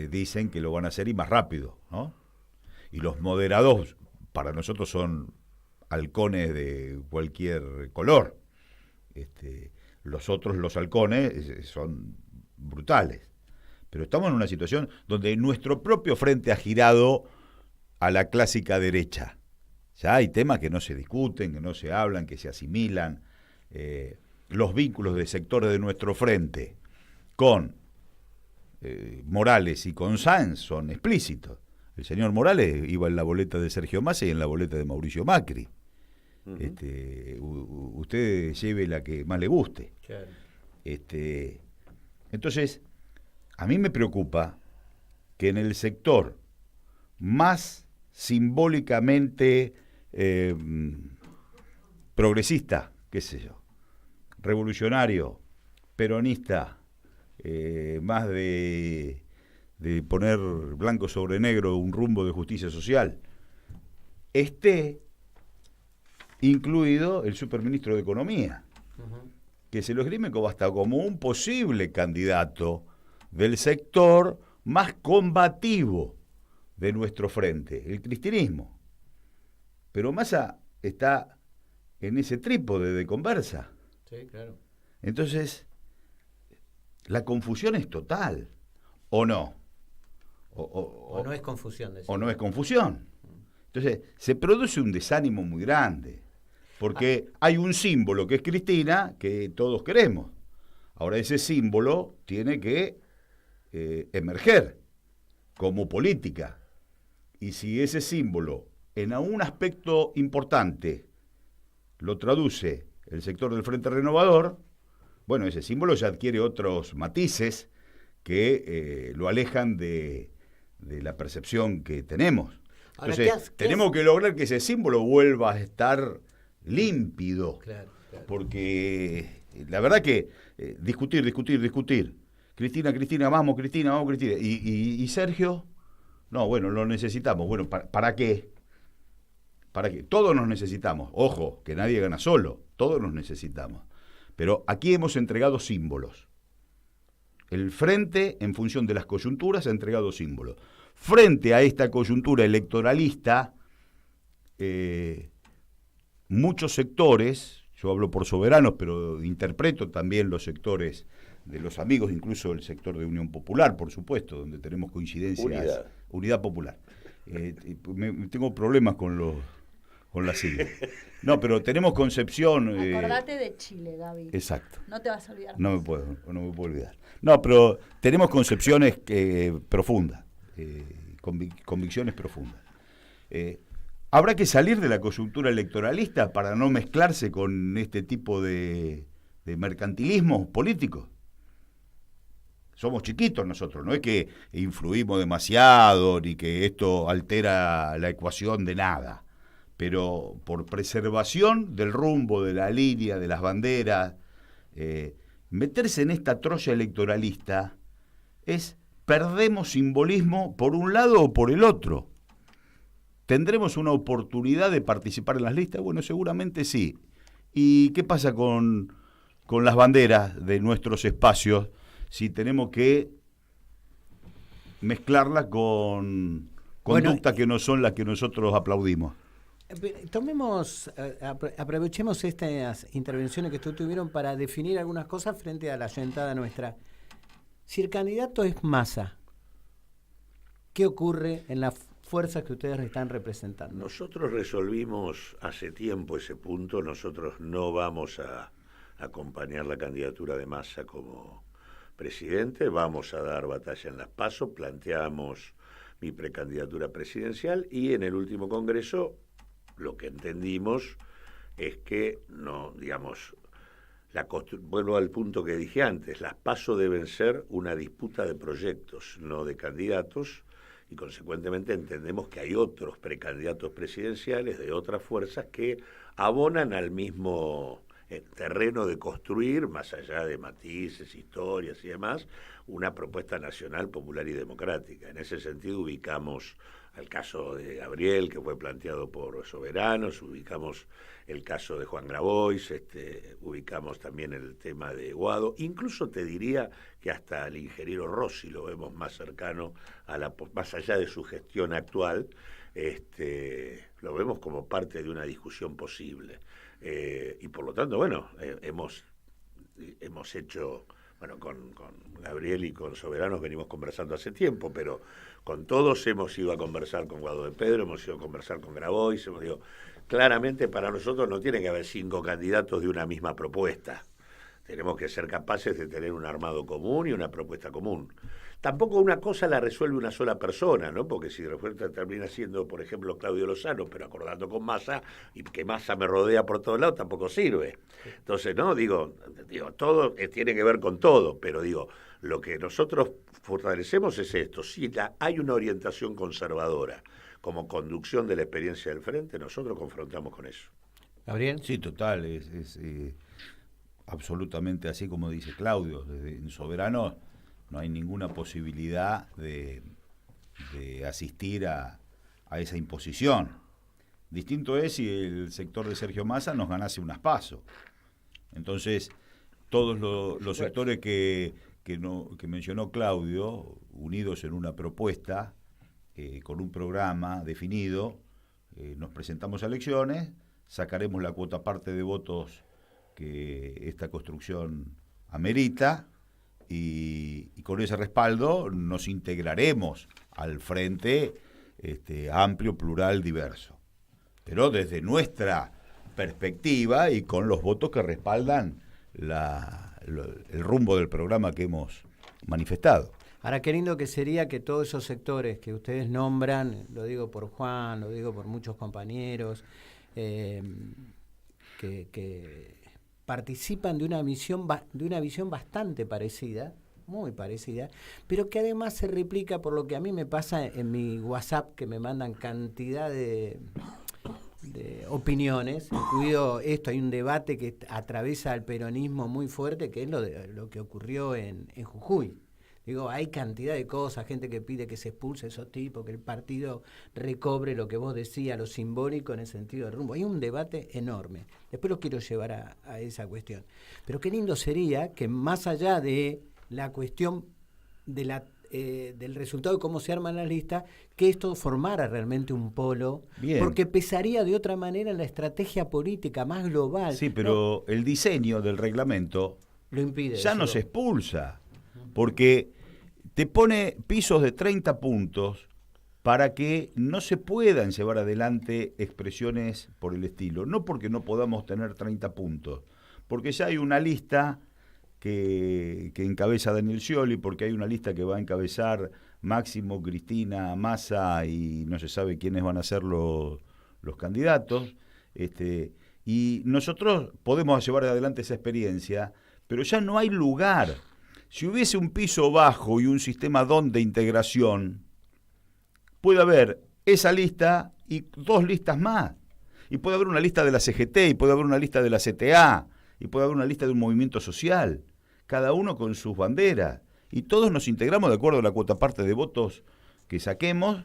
dicen que lo van a hacer y más rápido, ¿no? Y los moderados, para nosotros, son halcones de cualquier color. Los otros, los halcones, son brutales. Pero estamos en una situación donde nuestro propio frente ha girado a la clásica derecha. Ya hay temas que no se discuten, que no se hablan, que se asimilan. Los vínculos de sectores de nuestro frente con Morales y con Sáenz son explícitos. El señor Morales iba en la boleta de Sergio Massa y en la boleta de Mauricio Macri. Usted lleve la que más le guste. Claro. Entonces, a mí me preocupa que en el sector más simbólicamente progresista, qué sé yo, revolucionario, peronista, más de poner blanco sobre negro un rumbo de justicia social, esté incluido el superministro de Economía, que se lo esgrime como hasta como un posible candidato del sector más combativo de nuestro frente, el cristianismo. Pero Massa está en ese trípode de conversa. Sí, claro. Entonces, la confusión es total, ¿o no? O no es confusión. O no es confusión. Entonces, se produce un desánimo muy grande, porque hay un símbolo que es Cristina que todos queremos. Ahora, ese símbolo tiene que emerger como política. Y si ese símbolo en un aspecto importante lo traduce el sector del Frente Renovador, bueno, ese símbolo ya adquiere otros matices que lo alejan de la percepción que tenemos. Ahora, entonces, tenemos que lograr que ese símbolo vuelva a estar límpido. Claro. Porque la verdad que discutir. Cristina, vamos, Cristina. ¿Y Sergio? No, bueno, lo necesitamos. Bueno, ¿para qué? ¿Para qué? Todos nos necesitamos. Ojo, que nadie gana solo. Todos nos necesitamos. Pero aquí hemos entregado símbolos. El frente, en función de las coyunturas, ha entregado símbolos. Frente a esta coyuntura electoralista, muchos sectores, yo hablo por soberanos, pero interpreto también los sectores de los amigos, incluso el sector de Unión Popular, por supuesto, donde tenemos coincidencias. Unidad Popular. Tengo problemas con la sigla. No, pero tenemos concepción. Acordate de Chile, Gaby. Exacto. No te vas a olvidar. No me puedo olvidar. No, pero tenemos concepciones profundas, convicciones profundas. Habrá que salir de la coyuntura electoralista para no mezclarse con este tipo de mercantilismo político. Somos chiquitos nosotros, no es que influimos demasiado ni que esto altera la ecuación de nada, pero por preservación del rumbo, de la línea, de las banderas, meterse en esta troya electoralista perdemos simbolismo por un lado o por el otro. ¿Tendremos una oportunidad de participar en las listas? Bueno, seguramente sí. ¿Y qué pasa con las banderas de nuestros espacios si tenemos que mezclarlas con conductas que no son las que nosotros aplaudimos? Aprovechemos estas intervenciones que ustedes tuvieron para definir algunas cosas frente a la sentada nuestra. Si el candidato es Massa, ¿qué ocurre en las fuerzas que ustedes están representando? Nosotros resolvimos hace tiempo ese punto. Nosotros no vamos a acompañar la candidatura de Massa como presidente, vamos a dar batalla en las PASO, planteamos mi precandidatura presidencial y en el último congreso lo que entendimos es que no, digamos, vuelvo al punto que dije antes, las PASO deben ser una disputa de proyectos, no de candidatos, y consecuentemente entendemos que hay otros precandidatos presidenciales de otras fuerzas que abonan al mismo terreno de construir, más allá de matices, historias y demás, una propuesta nacional, popular y democrática. En ese sentido ubicamos al caso de Gabriel, que fue planteado por Soberanos, ubicamos el caso de Juan Grabois, ubicamos también el tema de Guado, incluso te diría que hasta el ingeniero Rossi lo vemos más cercano, más allá de su gestión actual, lo vemos como parte de una discusión posible. Y por lo tanto, bueno, hemos hecho... Bueno, con Gabriel y con Soberanos venimos conversando hace tiempo, pero con todos hemos ido a conversar con Guado de Pedro, hemos ido a conversar con Grabois, claramente para nosotros no tiene que haber 5 candidatos de una misma propuesta. Tenemos que ser capaces de tener un armado común y una propuesta común. Tampoco una cosa la resuelve una sola persona, ¿no? Porque si de repente termina siendo, por ejemplo, Claudio Lozano, pero acordando con Massa, y que Massa me rodea por todos lados, tampoco sirve. Entonces, no, digo todo tiene que ver con todo, pero lo que nosotros fortalecemos es esto. Si hay una orientación conservadora como conducción de la experiencia del frente, nosotros confrontamos con eso. ¿Gabriel? Sí, total, es absolutamente así como dice Claudio. En Soberano no hay ninguna posibilidad de asistir a esa imposición. Distinto es si el sector de Sergio Massa nos ganase unas PASO. Entonces, todos los sectores que mencionó Claudio, unidos en una propuesta, con un programa definido, nos presentamos a elecciones, sacaremos la cuota parte de votos que esta construcción amerita, y con ese respaldo nos integraremos al frente amplio, plural, diverso. Pero desde nuestra perspectiva y con los votos que respaldan el rumbo del programa que hemos manifestado. Ahora, qué lindo que sería que todos esos sectores que ustedes nombran, lo digo por Juan, lo digo por muchos compañeros, que participan de una visión bastante parecida, muy parecida, pero que además se replica por lo que a mí me pasa en mi WhatsApp, que me mandan cantidad de opiniones, incluido esto. Hay un debate que atraviesa al peronismo muy fuerte, que es lo que ocurrió en Jujuy. Hay cantidad de cosas, gente que pide que se expulse a esos tipos, que el partido recobre lo que vos decías, lo simbólico en el sentido de rumbo. Hay un debate enorme. Después los quiero llevar a esa cuestión. Pero qué lindo sería que más allá de la cuestión de del resultado de cómo se arman las listas, que esto formara realmente un polo, bien, porque pesaría de otra manera en la estrategia política más global. Sí, pero el diseño del reglamento lo impide. Ya nos expulsa, porque te pone pisos de 30 puntos para que no se puedan llevar adelante expresiones por el estilo. No porque no podamos tener 30 puntos, porque ya hay una lista que encabeza Daniel Scioli, porque hay una lista que va a encabezar Máximo, Cristina, Massa, y no se sabe quiénes van a ser los candidatos. Y nosotros podemos llevar adelante esa experiencia, pero ya no hay lugar. Si hubiese un piso bajo y un sistema DON de integración, puede haber esa lista y 2 listas más. Y puede haber una lista de la CGT, y puede haber una lista de la CTA, y puede haber una lista de un movimiento social, cada uno con sus banderas. Y todos nos integramos de acuerdo a la cuota parte de votos que saquemos,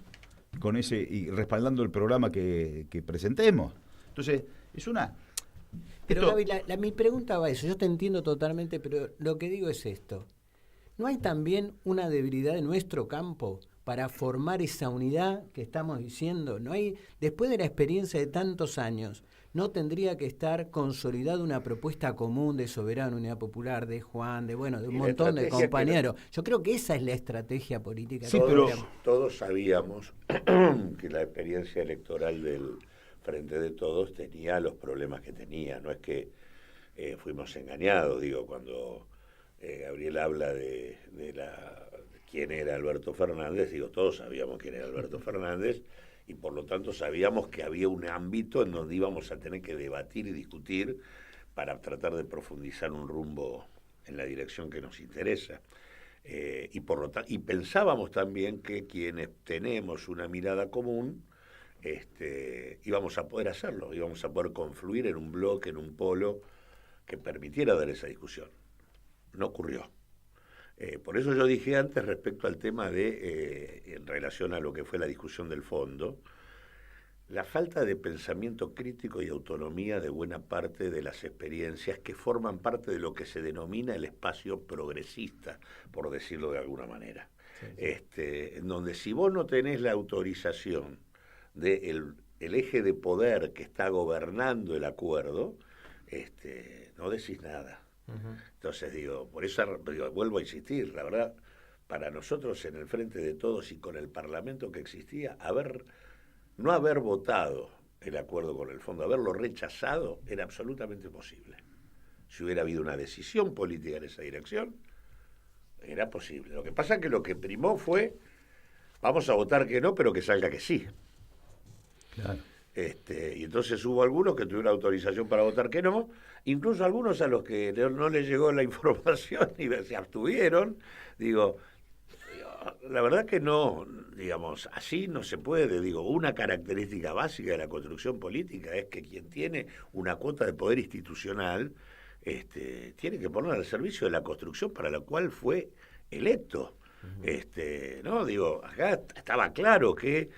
con ese y respaldando el programa que presentemos. Entonces, es una... Pero Gaby, mi pregunta va a eso. Yo te entiendo totalmente, pero lo que digo es esto. ¿No hay también una debilidad de nuestro campo para formar esa unidad que estamos diciendo? ¿No hay, después de la experiencia de tantos años, no tendría que estar consolidada una propuesta común de Soberano, Unidad Popular, de Juan, de un montón de compañeros? Yo creo que esa es la estrategia política. Sí, todos sabíamos que la experiencia electoral del Frente de Todos tenía los problemas que tenía. No es que fuimos engañados, cuando Gabriel habla de quién era Alberto Fernández, todos sabíamos quién era Alberto Fernández, y por lo tanto sabíamos que había un ámbito en donde íbamos a tener que debatir y discutir para tratar de profundizar un rumbo en la dirección que nos interesa. Y pensábamos también que quienes tenemos una mirada común, íbamos a poder hacerlo, íbamos a poder confluir en un bloque, en un polo que permitiera dar esa discusión. No ocurrió. Por eso yo dije antes respecto al tema de, en relación a lo que fue la discusión del fondo, la falta de pensamiento crítico y autonomía de buena parte de las experiencias que forman parte de lo que se denomina el espacio progresista, por decirlo de alguna manera. Sí. En donde si vos no tenés la autorización del eje de poder que está gobernando el acuerdo, no decís nada. Uh-huh. Entonces por eso vuelvo a insistir, la verdad, para nosotros en el Frente de Todos y con el Parlamento que existía, no haber votado el acuerdo con el fondo, haberlo rechazado, era absolutamente posible. Si hubiera habido una decisión política en esa dirección, era posible. Lo que pasa es que lo que primó fue, vamos a votar que no, pero que salga que sí. Claro. Y entonces hubo algunos que tuvieron autorización para votar que no, incluso algunos a los que no les llegó la información y se abstuvieron. La verdad que no, digamos, así no se puede. Una característica básica de la construcción política es que quien tiene una cuota de poder institucional tiene que poner al servicio de la construcción para la cual fue electo. Acá estaba claro que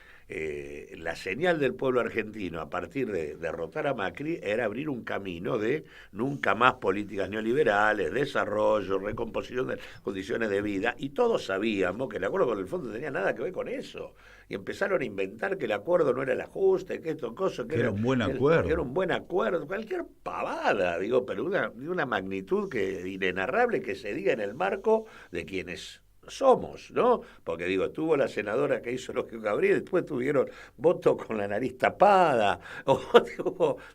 la señal del pueblo argentino a partir de derrotar a Macri era abrir un camino de nunca más políticas neoliberales, desarrollo, recomposición de condiciones de vida, y todos sabíamos que el acuerdo con el fondo no tenía nada que ver con eso, y empezaron a inventar que el acuerdo no era el ajuste, que esto, cosa, que era un buen acuerdo. Que era un buen acuerdo, cualquier pavada, pero de una magnitud inenarrable que se diga en el marco de quienes somos, ¿no? Porque tuvo la senadora que hizo Lógico Gabriel, después tuvieron votos con la nariz tapada,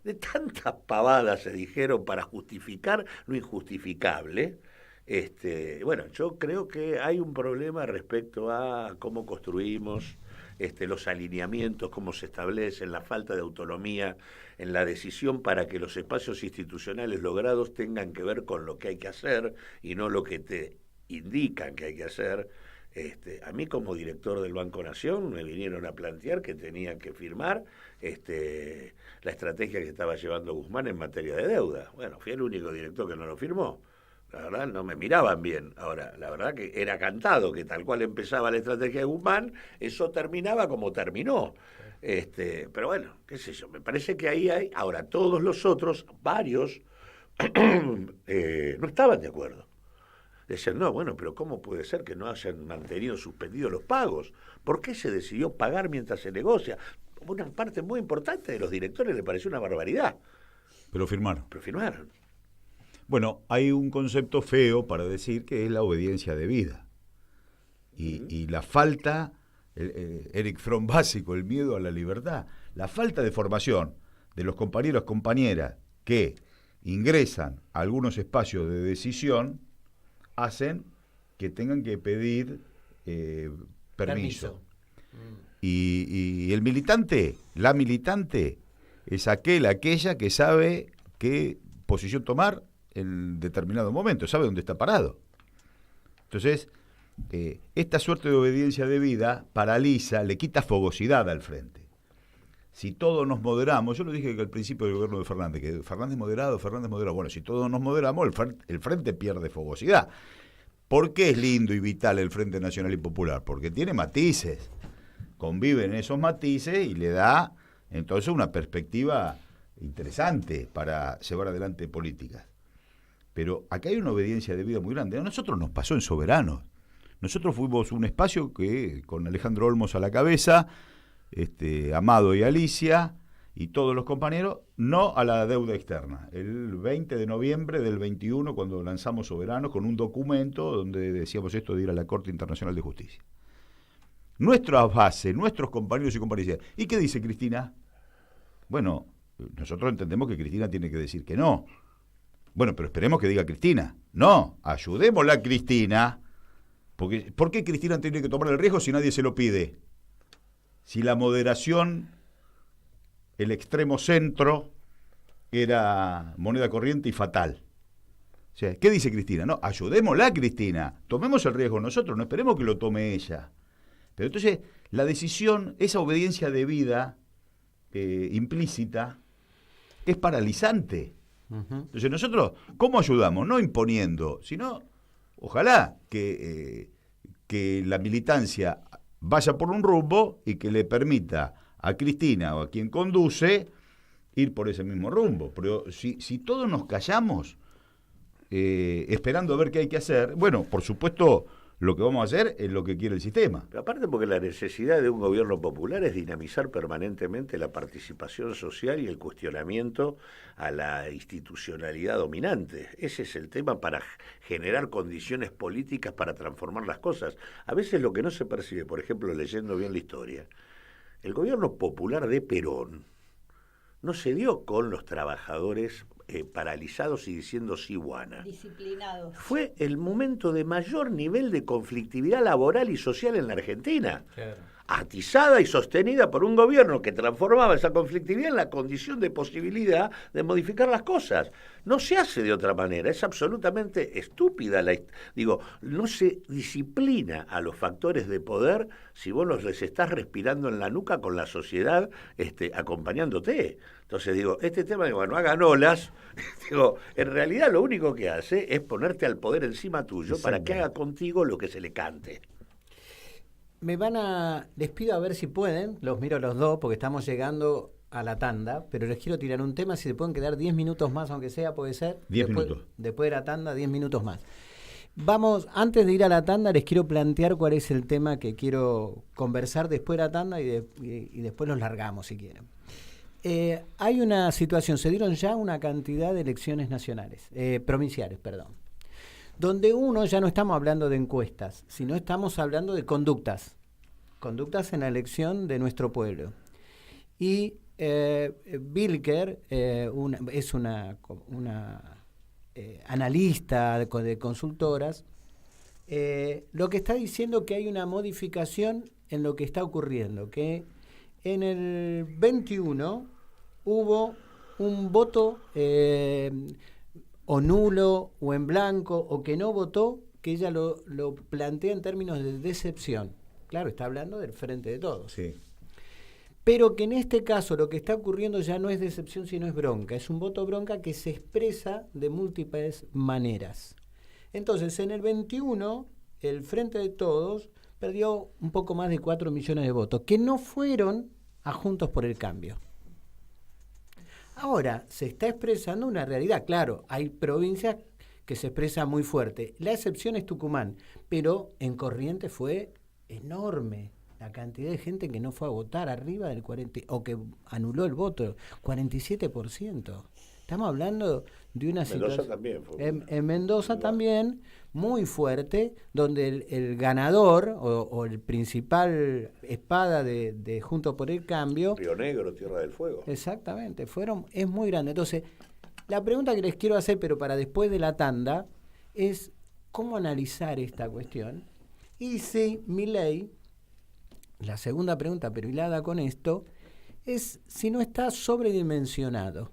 de tantas pavadas se dijeron para justificar lo injustificable. Yo creo que hay un problema respecto a cómo construimos los alineamientos, cómo se establecen, la falta de autonomía en la decisión para que los espacios institucionales logrados tengan que ver con lo que hay que hacer y no lo que te indican que hay que hacer. A mí como director del Banco Nación me vinieron a plantear que tenía que firmar la estrategia que estaba llevando Guzmán en materia de deuda. Bueno, fui el único director que no lo firmó. La verdad, no me miraban bien. Ahora, la verdad que era cantado que tal cual empezaba la estrategia de Guzmán, eso terminaba como terminó. Pero bueno, qué sé yo, me parece que ahí hay... Ahora, todos los otros, varios, no estaban de acuerdo. Decían, no, bueno, pero ¿cómo puede ser que no hayan mantenido suspendidos los pagos? ¿Por qué se decidió pagar mientras se negocia? Una parte muy importante de los directores le pareció una barbaridad. Pero firmaron. Bueno, hay un concepto feo para decir que es la obediencia debida. Y la falta, Eric Fromm básico, el miedo a la libertad, la falta de formación de los compañeros, compañeras que ingresan a algunos espacios de decisión, hacen que tengan que pedir permiso. Y el militante, la militante, es aquella que sabe qué posición tomar en determinado momento, sabe dónde está parado. Entonces, esta suerte de obediencia debida paraliza, le quita fogosidad al frente. Si todos nos moderamos, yo lo dije al principio del gobierno de Fernández, que Fernández moderado. Bueno, si todos nos moderamos, el frente pierde fogosidad. ¿Por qué es lindo y vital el Frente Nacional y Popular? Porque tiene matices, conviven esos matices y le da entonces una perspectiva interesante para llevar adelante políticas. Pero acá hay una obediencia debida muy grande. A nosotros nos pasó en Soberanos. Nosotros fuimos un espacio que, con Alejandro Olmos a la cabeza, Amado y Alicia y todos los compañeros, no a la deuda externa. El 20 de noviembre del 21, cuando lanzamos Soberanos, con un documento donde decíamos esto de ir a la Corte Internacional de Justicia. Nuestra base, nuestros compañeros y compañeras. ¿Y qué dice Cristina? Bueno, nosotros entendemos que Cristina tiene que decir que no. Bueno, pero esperemos que diga Cristina. No, ayudémosla a Cristina. Porque, ¿por qué Cristina tiene que tomar el riesgo si nadie se lo pide? Si la moderación, el extremo centro, era moneda corriente y fatal. O sea, ¿qué dice Cristina? No, ayudémosla a Cristina. Tomemos el riesgo nosotros, no esperemos que lo tome ella. Pero entonces, la decisión, esa obediencia debida, implícita, es paralizante. Entonces nosotros, ¿cómo ayudamos? No imponiendo, sino, ojalá que la militancia vaya por un rumbo y que le permita a Cristina o a quien conduce ir por ese mismo rumbo. Pero si todos nos callamos esperando a ver qué hay que hacer, bueno, por supuesto lo que vamos a hacer es lo que quiere el sistema. Pero aparte porque la necesidad de un gobierno popular es dinamizar permanentemente la participación social y el cuestionamiento a la institucionalidad dominante. Ese es el tema para generar condiciones políticas para transformar las cosas. A veces lo que no se percibe, por ejemplo, leyendo bien la historia, el gobierno popular de Perón no se dio con los trabajadores paralizados y diciendo sí, guana. Disciplinados. Fue el momento de mayor nivel de conflictividad laboral y social en la Argentina. Claro. Atizada y sostenida por un gobierno que transformaba esa conflictividad en la condición de posibilidad de modificar las cosas. No se hace de otra manera, es absolutamente estúpida. No se disciplina a los factores de poder si vos les estás respirando en la nuca con la sociedad acompañándote. Entonces este tema de, bueno, hagan olas, en realidad lo único que hace es ponerte al poder encima tuyo para que haga contigo lo que se le cante. Les pido a ver si pueden, los miro a los dos porque estamos llegando a la tanda, pero les quiero tirar un tema, si se pueden quedar 10 minutos más, aunque sea, puede ser. 10 minutos. Después de la tanda, 10 minutos más. Vamos, antes de ir a la tanda, les quiero plantear cuál es el tema que quiero conversar después de la tanda y después los largamos si quieren. Hay una situación, se dieron ya una cantidad de elecciones nacionales, provinciales, perdón, donde ya no estamos hablando de encuestas, sino estamos hablando de conductas en la elección de nuestro pueblo. Y Bilker es una analista de consultoras, lo que está diciendo que hay una modificación en lo que está ocurriendo, que en el 21 hubo un voto o nulo o en blanco o que no votó, que ella lo plantea en términos de decepción. Claro, está hablando del Frente de Todos. Sí. Pero que en este caso lo que está ocurriendo ya no es decepción, sino es bronca. Es un voto bronca que se expresa de múltiples maneras. Entonces, en el 21, el Frente de Todos perdió un poco más de 4 millones de votos, que no fueron a Juntos por el Cambio. Ahora, se está expresando una realidad. Claro, hay provincias que se expresan muy fuerte. La excepción es Tucumán, pero en Corrientes fue enorme la cantidad de gente que no fue a votar, arriba del 40%, o que anuló el voto, 47%. Estamos hablando de una situación... También fue en Mendoza también, muy fuerte, donde el ganador o el principal espada de Juntos por el Cambio... Río Negro, Tierra del Fuego. Exactamente, es muy grande. Entonces, la pregunta que les quiero hacer, pero para después de la tanda, es cómo analizar esta cuestión. Y si Milei, la segunda pregunta, pero hilada con esto, es si no está sobredimensionado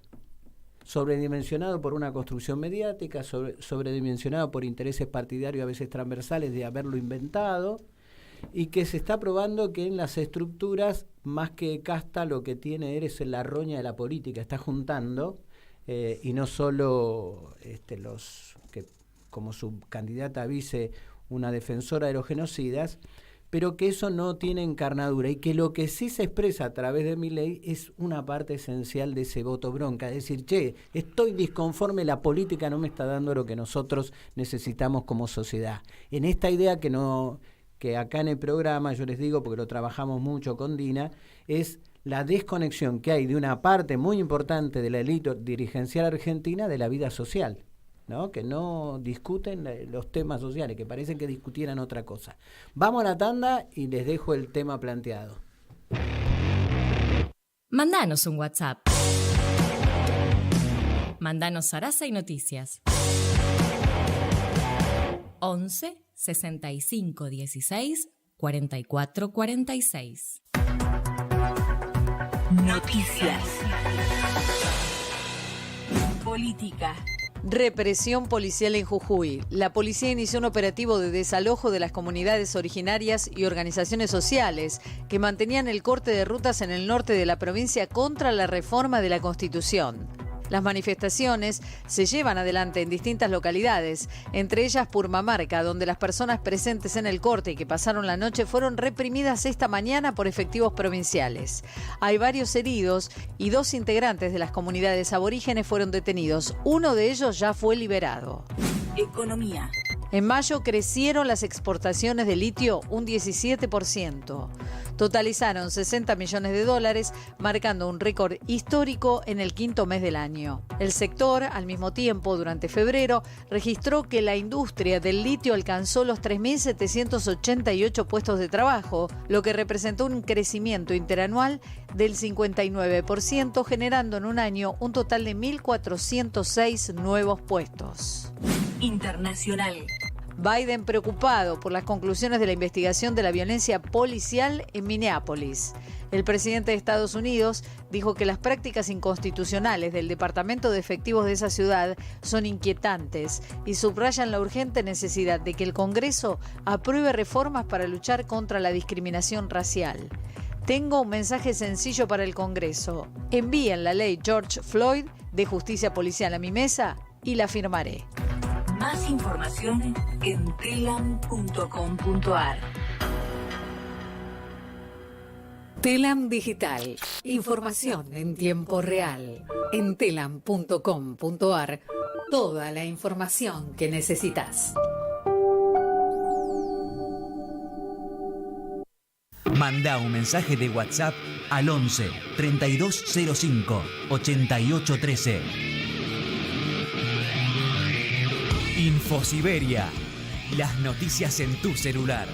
por una construcción mediática, sobredimensionado por intereses partidarios a veces transversales de haberlo inventado, y que se está probando que en las estructuras, más que casta, lo que tiene es la roña de la política, está juntando, y no solo los que, como su candidata vice, una defensora de los genocidas, pero que eso no tiene encarnadura y que lo que sí se expresa a través de Milei es una parte esencial de ese voto bronca, es decir, estoy disconforme, la política no me está dando lo que nosotros necesitamos como sociedad. En esta idea que acá en el programa, yo les digo porque lo trabajamos mucho con Dina, es la desconexión que hay de una parte muy importante de la élite dirigencial argentina de la vida social, ¿no? Que no discuten los temas sociales, que parecen que discutieran otra cosa. Vamos a la tanda y les dejo el tema planteado. Mandanos un WhatsApp. Mandanos Sarasa y Noticias. 11 65 16 44 46. Noticias. Política. Represión policial en Jujuy. La policía inició un operativo de desalojo de las comunidades originarias y organizaciones sociales que mantenían el corte de rutas en el norte de la provincia contra la reforma de la Constitución. Las manifestaciones se llevan adelante en distintas localidades, entre ellas Purmamarca, donde las personas presentes en el corte y que pasaron la noche fueron reprimidas esta mañana por efectivos provinciales. Hay varios heridos y 2 integrantes de las comunidades aborígenes fueron detenidos. Uno de ellos ya fue liberado. Economía. En mayo crecieron las exportaciones de litio un 17%. Totalizaron $60 millones, marcando un récord histórico en el 5º mes del año. El sector, al mismo tiempo, durante febrero, registró que la industria del litio alcanzó los 3.788 puestos de trabajo, lo que representó un crecimiento interanual del 59%, generando en un año un total de 1.406 nuevos puestos. Internacional. Biden preocupado por las conclusiones de la investigación de la violencia policial en Minneapolis. El presidente de Estados Unidos dijo que las prácticas inconstitucionales del Departamento de Efectivos de esa ciudad son inquietantes y subrayan la urgente necesidad de que el Congreso apruebe reformas para luchar contra la discriminación racial. Tengo un mensaje sencillo para el Congreso. Envíen la ley George Floyd de justicia policial a mi mesa y la firmaré. Más información en telam.com.ar. Telam Digital. Información en tiempo real. En telam.com.ar. Toda la información que necesitas. Manda un mensaje de WhatsApp al 11 3205 8813. Infosiberia. Las noticias en tu celular.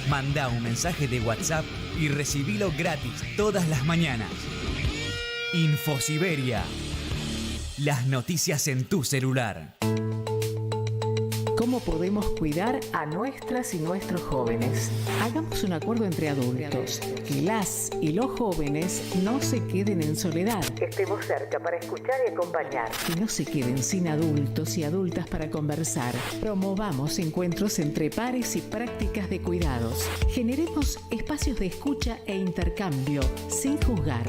Manda un mensaje de WhatsApp y recibilo gratis todas las mañanas. Infosiberia. Las noticias en tu celular. ¿Cómo podemos cuidar a nuestras y nuestros jóvenes? Hagamos un acuerdo entre adultos, que las y los jóvenes no se queden en soledad. Estemos cerca para escuchar y acompañar. Que no se queden sin adultos y adultas para conversar. Promovamos encuentros entre pares y prácticas de cuidados. Generemos espacios de escucha e intercambio, sin juzgar.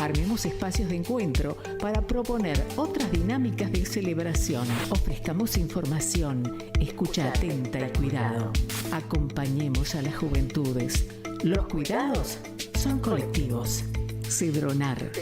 Armemos espacios de encuentro para proponer otras dinámicas de celebración. Ofrezcamos información, escucha atenta y cuidado. Acompañemos a las juventudes. Los cuidados son colectivos. Cedronar.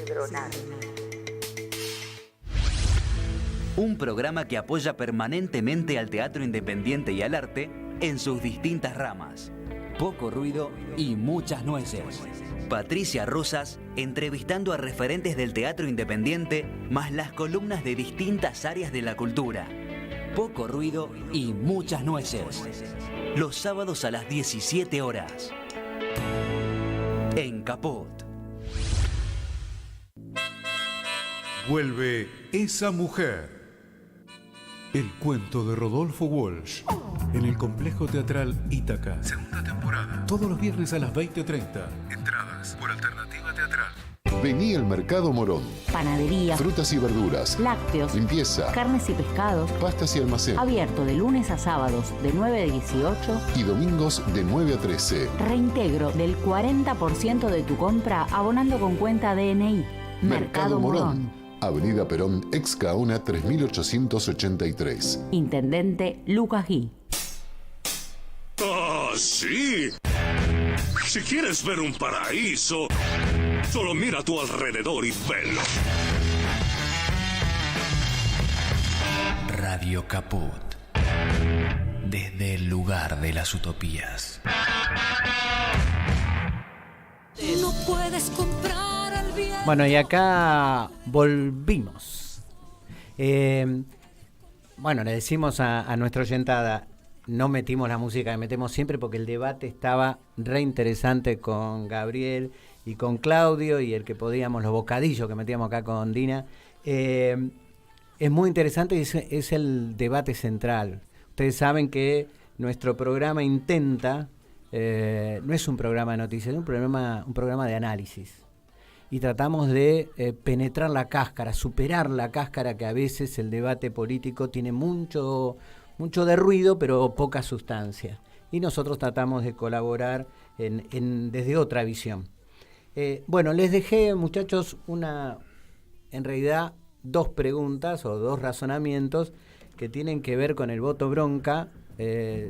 Un programa que apoya permanentemente al teatro independiente y al arte en sus distintas ramas. Poco ruido y muchas nueces. Patricia Rosas entrevistando a referentes del teatro independiente, más las columnas de distintas áreas de la cultura. Poco ruido y muchas nueces. Los sábados a las 17 horas. En Caput. Vuelve Esa Mujer. El cuento de Rodolfo Walsh. En el Complejo Teatral Ítaca. Segunda temporada. Todos los viernes a las 20:30. Entradas por Alternativa Teatral. Vení al Mercado Morón. Panadería, Frutas y verduras, lácteos, limpieza, carnes y pescados, pastas y almacén. Abierto de lunes a sábados de 9 a 18 y domingos de 9 a 13. Reintegro del 40% de tu compra abonando con cuenta DNI. Mercado Morón. Avenida Perón, ex Gaona 3883. Intendente Lucas Gui. ¡Ah, sí! Si quieres ver un paraíso, solo mira a tu alrededor y velo. Radio Caput. Desde el lugar de las utopías. No puedes comprar al bien. Bueno, y acá volvimos. Bueno, le decimos a nuestra oyentada, no metimos la música que metemos siempre porque el debate estaba re interesante con Gabriel y con Claudio, y el que podíamos, los bocadillos que metíamos acá con Dina. Es muy interesante y es el debate central. Ustedes saben que nuestro programa intenta, no es un programa de noticias, es un programa de análisis. Y tratamos de penetrar la cáscara, superar la cáscara, que a veces el debate político tiene mucho de ruido, pero poca sustancia. Y nosotros tratamos de colaborar desde otra visión. Bueno, les dejé, muchachos, en realidad 2 preguntas o 2 razonamientos que tienen que ver con el voto bronca,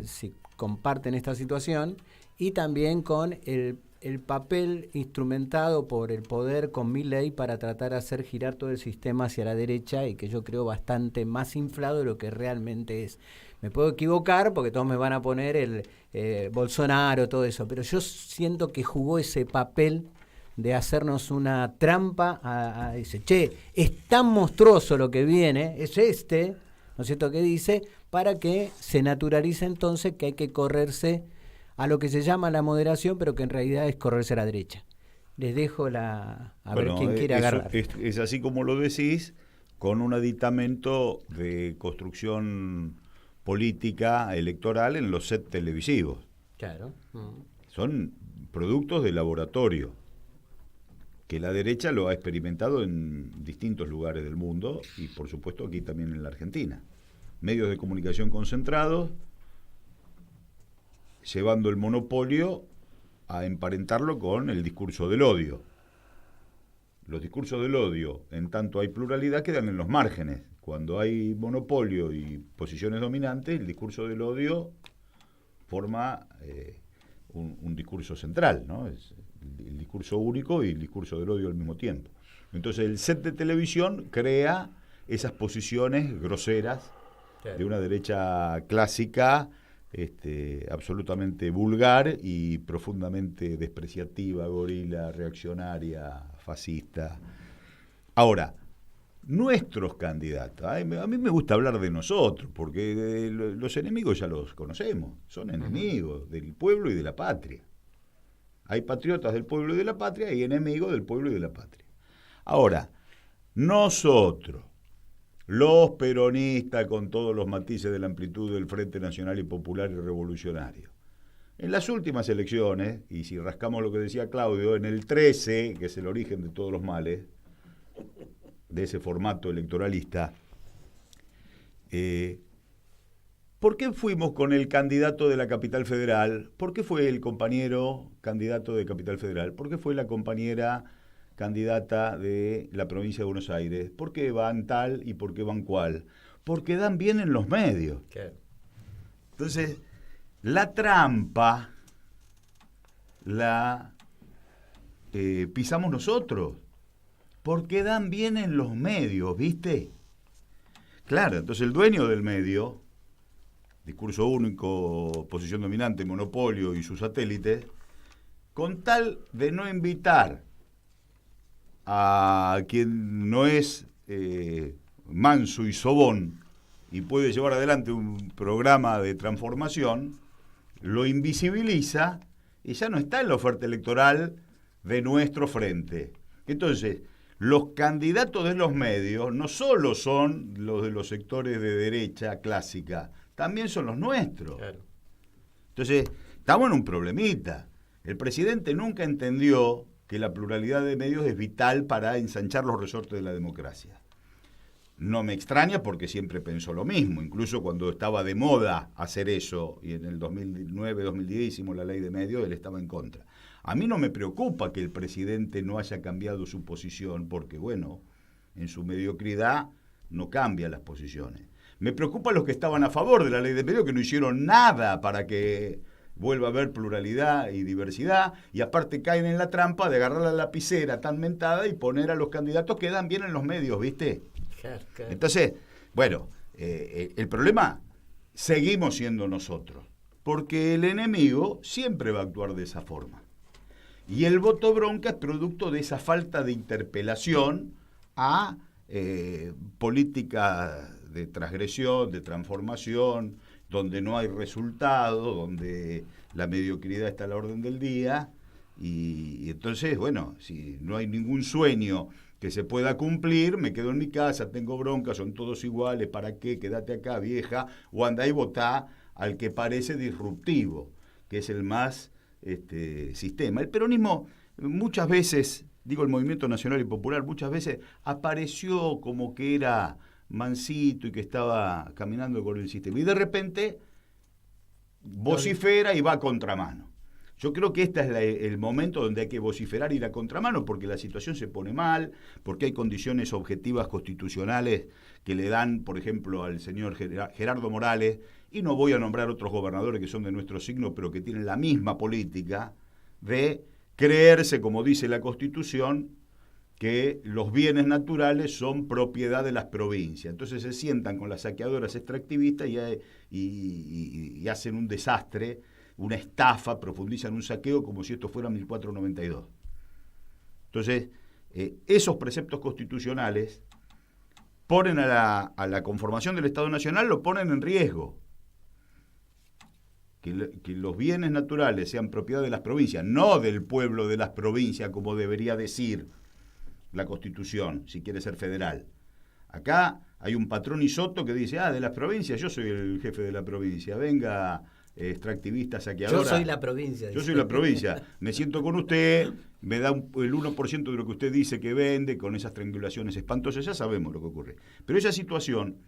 si comparten esta situación, y también con el papel instrumentado por el poder con Milei para tratar de hacer girar todo el sistema hacia la derecha, y que yo creo bastante más inflado de lo que realmente es. Me puedo equivocar porque todos me van a poner el Bolsonaro, todo eso, pero yo siento que jugó ese papel de hacernos una trampa, dice, che, es tan monstruoso lo que viene, es ¿no es cierto?, que dice, para que se naturalice entonces que hay que correrse a lo que se llama la moderación, pero que en realidad es correrse a la derecha. Les dejo a ver quién quiere agarrar. Es así como lo decís, con un aditamento de construcción política electoral en los sets televisivos. Claro. Son productos de laboratorio, que la derecha lo ha experimentado en distintos lugares del mundo y por supuesto aquí también en la Argentina. Medios de comunicación concentrados, llevando el monopolio a emparentarlo con el discurso del odio. Los discursos del odio, en tanto hay pluralidad, quedan en los márgenes. Cuando hay monopolio y posiciones dominantes, el discurso del odio forma un discurso central, ¿no? Es el discurso único y el discurso del odio al mismo tiempo. Entonces el set de televisión crea esas posiciones groseras de una derecha clásica, absolutamente vulgar y profundamente despreciativa, gorila, reaccionaria, fascista. Ahora, nuestros candidatos, a mí me gusta hablar de nosotros, porque los enemigos ya los conocemos, son enemigos del pueblo y de la patria. Hay patriotas del pueblo y de la patria y enemigos del pueblo y de la patria. Ahora, nosotros, los peronistas con todos los matices de la amplitud del Frente Nacional y Popular y Revolucionario, en las últimas elecciones, y si rascamos lo que decía Claudio, en el 13, que es el origen de todos los males, de ese formato electoralista, ¿por qué fuimos con el candidato de la Capital Federal? ¿Por qué fue el compañero candidato de Capital Federal? ¿Por qué fue la compañera candidata de la provincia de Buenos Aires? ¿Por qué van tal y por qué van cual? Porque dan bien en los medios. ¿Qué? Entonces, la trampa la pisamos nosotros, porque dan bien en los medios, ¿viste? Claro, entonces el dueño del medio, discurso único, posición dominante, monopolio y sus satélites, con tal de no invitar a quien no es manso y sobón y puede llevar adelante un programa de transformación, lo invisibiliza y ya no está en la oferta electoral de nuestro frente. Entonces, los candidatos de los medios no solo son los de los sectores de derecha clásica, también son los nuestros. Claro. Entonces, estamos en un problemita. El presidente nunca entendió que la pluralidad de medios es vital para ensanchar los resortes de la democracia. No me extraña porque siempre pensó lo mismo, incluso cuando estaba de moda hacer eso, y en el 2009-2010 hicimos la ley de medios, él estaba en contra. A mí no me preocupa que el presidente no haya cambiado su posición, porque bueno, en su mediocridad no cambia las posiciones. Me preocupa los que estaban a favor de la ley de medios, que no hicieron nada para que vuelva a haber pluralidad y diversidad, y aparte caen en la trampa de agarrar la lapicera tan mentada y poner a los candidatos que dan bien en los medios, ¿viste? Entonces, bueno, el problema seguimos siendo nosotros, porque el enemigo siempre va a actuar de esa forma. Y el voto bronca es producto de esa falta de interpelación a política de transgresión, de transformación, donde no hay resultado, donde la mediocridad está a la orden del día, y entonces, bueno, si no hay ningún sueño que se pueda cumplir, me quedo en mi casa, tengo bronca, son todos iguales, ¿para qué? Quédate acá, vieja, o andá y votá al que parece disruptivo, que es el más sistema. El peronismo muchas veces, digo el Movimiento Nacional y Popular, muchas veces apareció como que era mansito y que estaba caminando con el sistema, y de repente vocifera y va a contramano. Yo creo que este es el momento donde hay que vociferar y ir a contramano, porque la situación se pone mal, porque hay condiciones objetivas constitucionales que le dan, por ejemplo, al señor Gerardo Morales, y no voy a nombrar otros gobernadores que son de nuestro signo, pero que tienen la misma política de creerse, como dice la Constitución, que los bienes naturales son propiedad de las provincias. Entonces se sientan con las saqueadoras extractivistas y hacen un desastre, una estafa, profundizan un saqueo como si esto fuera 1492. Entonces, esos preceptos constitucionales ponen a la conformación del Estado Nacional, lo ponen en riesgo. Que los bienes naturales sean propiedad de las provincias, no del pueblo de las provincias, como debería decir la Constitución, si quiere ser federal. Acá hay un patrón Isoto que dice, de las provincias, yo soy el jefe de la provincia, venga extractivista, saqueadora. Yo soy la provincia. Yo soy la provincia, me siento con usted, me da el 1% de lo que usted dice que vende, con esas triangulaciones espantosas, ya sabemos lo que ocurre. Pero esa situación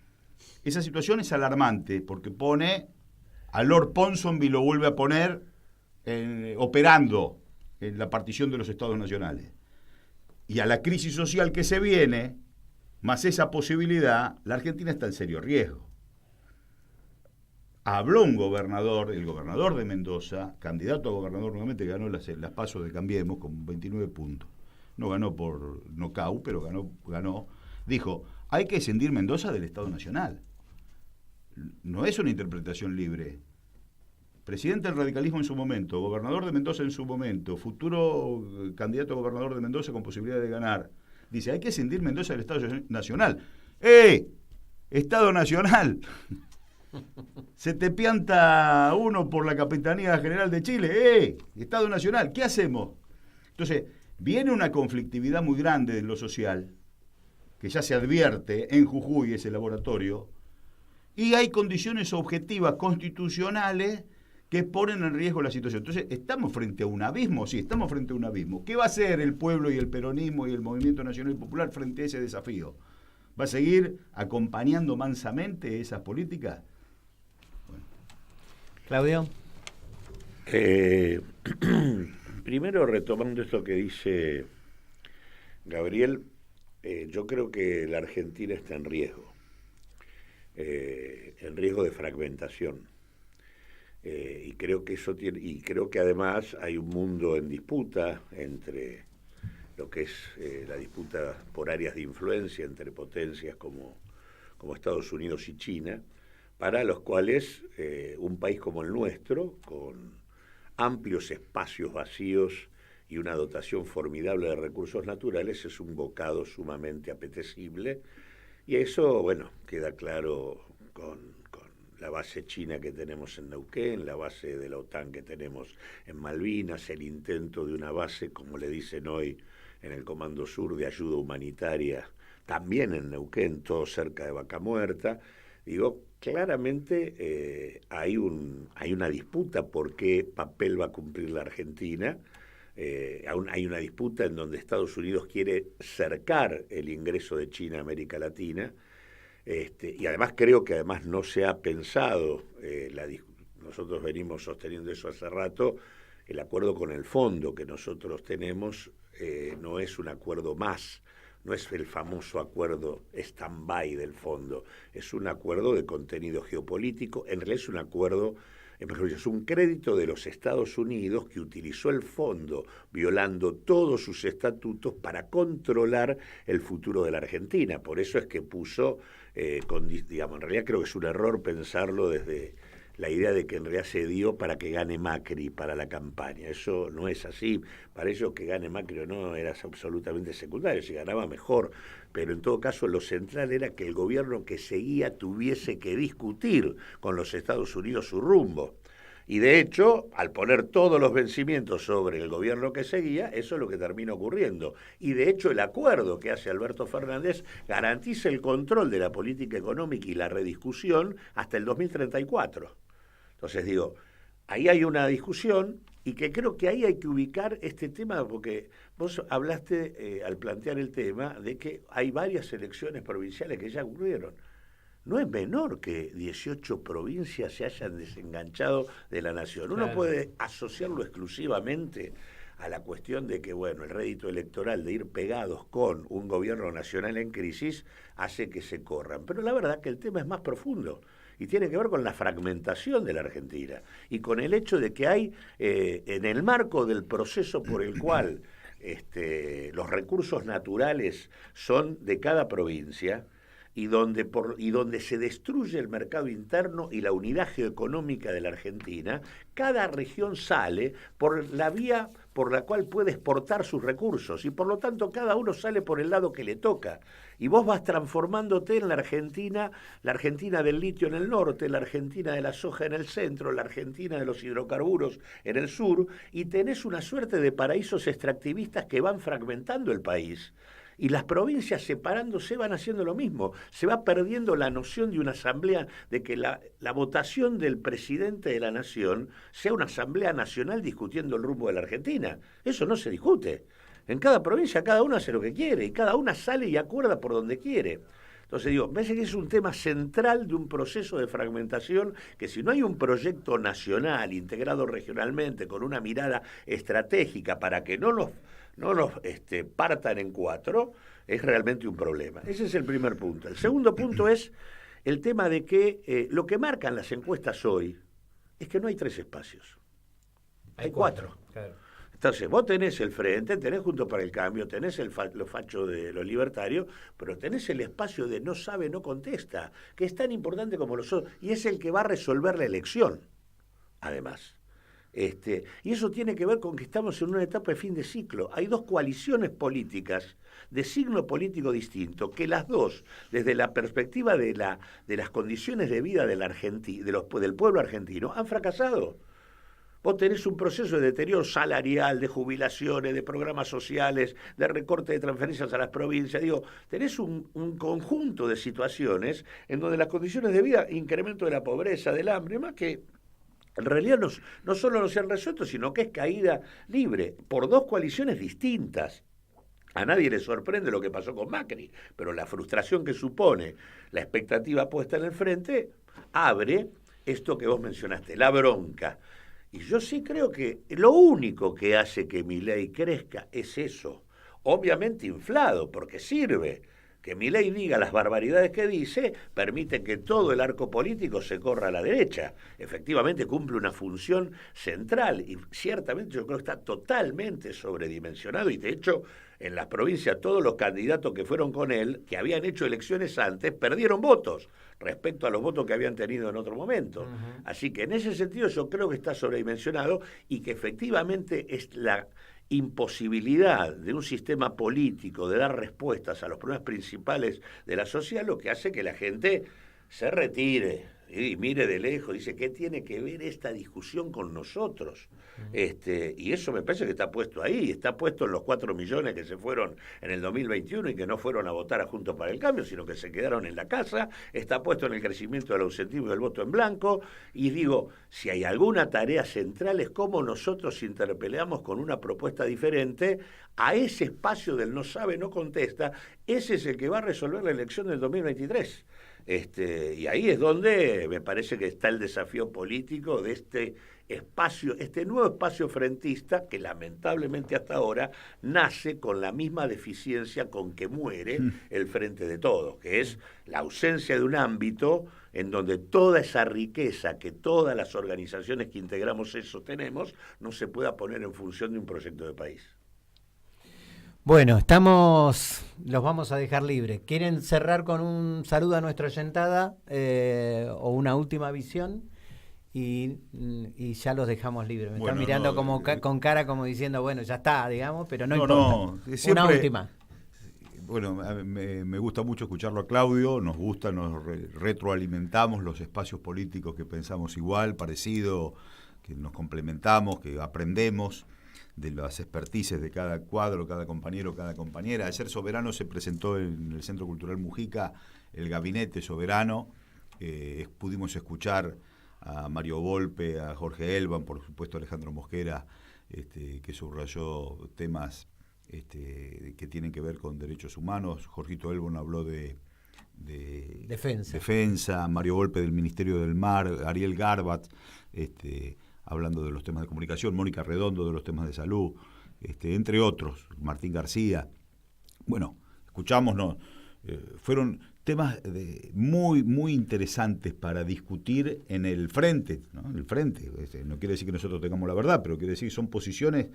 es alarmante, porque pone a Lord Ponsonby, lo vuelve a poner operando en la partición de los estados nacionales. Y a la crisis social que se viene, más esa posibilidad, la Argentina está en serio riesgo. Habló un gobernador, el gobernador de Mendoza, candidato a gobernador nuevamente, ganó las PASO de Cambiemos con 29 puntos. No ganó por nocaut, pero ganó. Dijo, hay que escindir Mendoza del Estado Nacional. No es una interpretación libre. Presidente del radicalismo en su momento, gobernador de Mendoza en su momento, futuro candidato a gobernador de Mendoza con posibilidad de ganar. Dice, hay que escindir Mendoza del Estado Nacional. Estado Nacional. Se te pianta uno por la Capitanía General de Chile. Estado Nacional, ¿qué hacemos? Entonces, viene una conflictividad muy grande en lo social, que ya se advierte en Jujuy, ese laboratorio, y hay condiciones objetivas constitucionales que ponen en riesgo la situación. Entonces, ¿estamos frente a un abismo? Sí, estamos frente a un abismo. ¿Qué va a hacer el pueblo y el peronismo y el Movimiento Nacional y Popular frente a ese desafío? ¿Va a seguir acompañando mansamente esas políticas? Bueno. Claudio. Primero, retomando esto que dice Gabriel, yo creo que la Argentina está en riesgo de fragmentación. Y creo que creo que además hay un mundo en disputa entre lo que es la disputa por áreas de influencia entre potencias como Estados Unidos y China, para los cuales un país como el nuestro, con amplios espacios vacíos y una dotación formidable de recursos naturales, es un bocado sumamente apetecible, y eso, bueno, queda claro con la base china que tenemos en Neuquén, la base de la OTAN que tenemos en Malvinas, el intento de una base, como le dicen hoy, en el Comando Sur de ayuda humanitaria, también en Neuquén, todo cerca de Vaca Muerta. Digo, claramente hay una disputa por qué papel va a cumplir la Argentina. Hay una disputa en donde Estados Unidos quiere cercar el ingreso de China a América Latina. Y además creo que no se ha pensado, nosotros venimos sosteniendo eso hace rato, el acuerdo con el fondo que nosotros tenemos no es un acuerdo más, no es el famoso acuerdo stand-by del fondo, es un acuerdo de contenido geopolítico, en realidad es un acuerdo, mejor dicho, es un crédito de los Estados Unidos que utilizó el fondo violando todos sus estatutos para controlar el futuro de la Argentina. Por eso es que puso, en realidad creo que es un error pensarlo desde la idea de que en realidad se dio para que gane Macri para la campaña. Eso no es así. Para ello que gane Macri o no era absolutamente secundario, si ganaba mejor. Pero en todo caso lo central era que el gobierno que seguía tuviese que discutir con los Estados Unidos su rumbo. Y de hecho, al poner todos los vencimientos sobre el gobierno que seguía, eso es lo que termina ocurriendo. Y de hecho el acuerdo que hace Alberto Fernández garantiza el control de la política económica y la rediscusión hasta el 2034. Entonces digo, ahí hay una discusión y que creo que ahí hay que ubicar este tema, porque vos hablaste al plantear el tema de que hay varias elecciones provinciales que ya ocurrieron. no es menor que 18 provincias se hayan desenganchado de la nación. Uno puede asociarlo exclusivamente a la cuestión de que, bueno, el rédito electoral de ir pegados con un gobierno nacional en crisis hace que se corran. Pero la verdad que el tema es más profundo y tiene que ver con la fragmentación de la Argentina y con el hecho de que hay, en el marco del proceso por el cual los recursos naturales son de cada provincia, y donde se destruye el mercado interno y la unidad geoeconómica de la Argentina, cada región sale por la vía por la cual puede exportar sus recursos y por lo tanto cada uno sale por el lado que le toca. Y vos vas transformándote en la Argentina del litio en el norte, la Argentina de la soja en el centro, la Argentina de los hidrocarburos en el sur, y tenés una suerte de paraísos extractivistas que van fragmentando el país. Y las provincias separándose van haciendo lo mismo. Se va perdiendo la noción de una asamblea, de que la votación del presidente de la nación sea una asamblea nacional discutiendo el rumbo de la Argentina. Eso no se discute. En cada provincia cada uno hace lo que quiere y cada una sale y acuerda por donde quiere. Entonces digo, me parece que es un tema central de un proceso de fragmentación que si no hay un proyecto nacional integrado regionalmente con una mirada estratégica para que no nos partan en cuatro, es realmente un problema. Ese es el primer punto. El segundo punto es el tema de que lo que marcan las encuestas hoy es que no hay 3 espacios. Hay 4. Claro. Entonces, vos tenés el Frente, tenés Juntos para el Cambio, tenés los fachos de los libertarios, pero tenés el espacio de no sabe, no contesta, que es tan importante como los otros, y es el que va a resolver la elección, además. Y eso tiene que ver con que estamos en una etapa de fin de ciclo. Hay 2 coaliciones políticas de signo político distinto, que las dos, desde la perspectiva de las condiciones de vida del pueblo argentino, han fracasado. Vos tenés un proceso de deterioro salarial, de jubilaciones, de programas sociales, de recorte de transferencias a las provincias. Digo, tenés un conjunto de situaciones en donde las condiciones de vida, incremento de la pobreza, del hambre, más que en realidad no solo no se han resuelto, sino que es caída libre por 2 coaliciones distintas. A nadie le sorprende lo que pasó con Macri, pero la frustración que supone la expectativa puesta en el frente abre esto que vos mencionaste, la bronca. Y yo sí creo que lo único que hace que Milei crezca es eso, obviamente inflado, porque sirve. Que Milei diga las barbaridades que dice permite que todo el arco político se corra a la derecha. Efectivamente cumple una función central y ciertamente yo creo que está totalmente sobredimensionado y de hecho en las provincias todos los candidatos que fueron con él, que habían hecho elecciones antes, perdieron votos respecto a los votos que habían tenido en otro momento. Uh-huh. Así que en ese sentido yo creo que está sobredimensionado y que efectivamente es la imposibilidad de un sistema político de dar respuestas a los problemas principales de la sociedad lo que hace que la gente se retire y mire de lejos, dice, ¿qué tiene que ver esta discusión con nosotros? Y eso me parece que está puesto ahí, está puesto en los 4 millones que se fueron en el 2021 y que no fueron a votar a Juntos para el Cambio, sino que se quedaron en la casa, está puesto en el crecimiento del ausentismo y del voto en blanco, y digo, si hay alguna tarea central es cómo nosotros interpelamos con una propuesta diferente a ese espacio del no sabe, no contesta, ese es el que va a resolver la elección del 2023. Y ahí es donde me parece que está el desafío político de este espacio, este nuevo espacio frentista que lamentablemente hasta ahora nace con la misma deficiencia con que muere el Frente de Todos, que es la ausencia de un ámbito en donde toda esa riqueza que todas las organizaciones que integramos eso tenemos no se pueda poner en función de un proyecto de país. Bueno, los vamos a dejar libres. ¿Quieren cerrar con un saludo a nuestra oyentada o una última visión? Y ya los dejamos libres. Me están mirando con cara como diciendo, bueno, ya está, digamos, pero no importa. Siempre, una última. Bueno, me gusta mucho escucharlo a Claudio, nos retroalimentamos los espacios políticos que pensamos igual, parecido, que nos complementamos, que aprendemos de las expertices de cada cuadro, cada compañero, cada compañera. Ayer Soberano se presentó en el Centro Cultural Mujica el Gabinete Soberano. Pudimos escuchar a Mario Volpe, a Jorge Elban, por supuesto a Alejandro Mosquera, que subrayó temas que tienen que ver con derechos humanos. Jorgito Elban habló de Defensa, Mario Volpe del Ministerio del Mar, Ariel Garbat, hablando de los temas de comunicación, Mónica Redondo de los temas de salud, entre otros, Martín García. Bueno, escuchamos, fueron temas muy, muy interesantes para discutir en el frente, ¿no? En el frente. No quiere decir que nosotros tengamos la verdad, pero quiere decir que son posiciones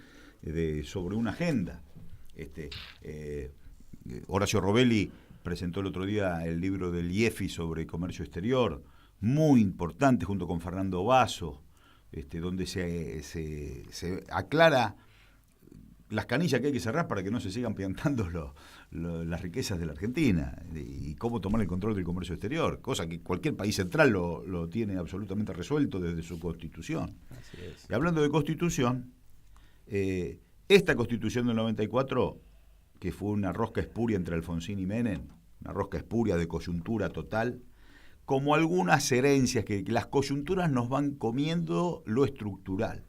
sobre una agenda. Horacio Robelli presentó el otro día el libro del IEFI sobre comercio exterior, muy importante, junto con Fernando Basso, donde se aclara las canillas que hay que cerrar para que no se sigan piantando las riquezas de la Argentina y cómo tomar el control del comercio exterior, cosa que cualquier país central lo tiene absolutamente resuelto desde su Constitución. Así es. Y hablando de Constitución, esta Constitución del 94, que fue una rosca espuria entre Alfonsín y Menem, una rosca espuria de coyuntura total, como algunas herencias que las coyunturas nos van comiendo lo estructural.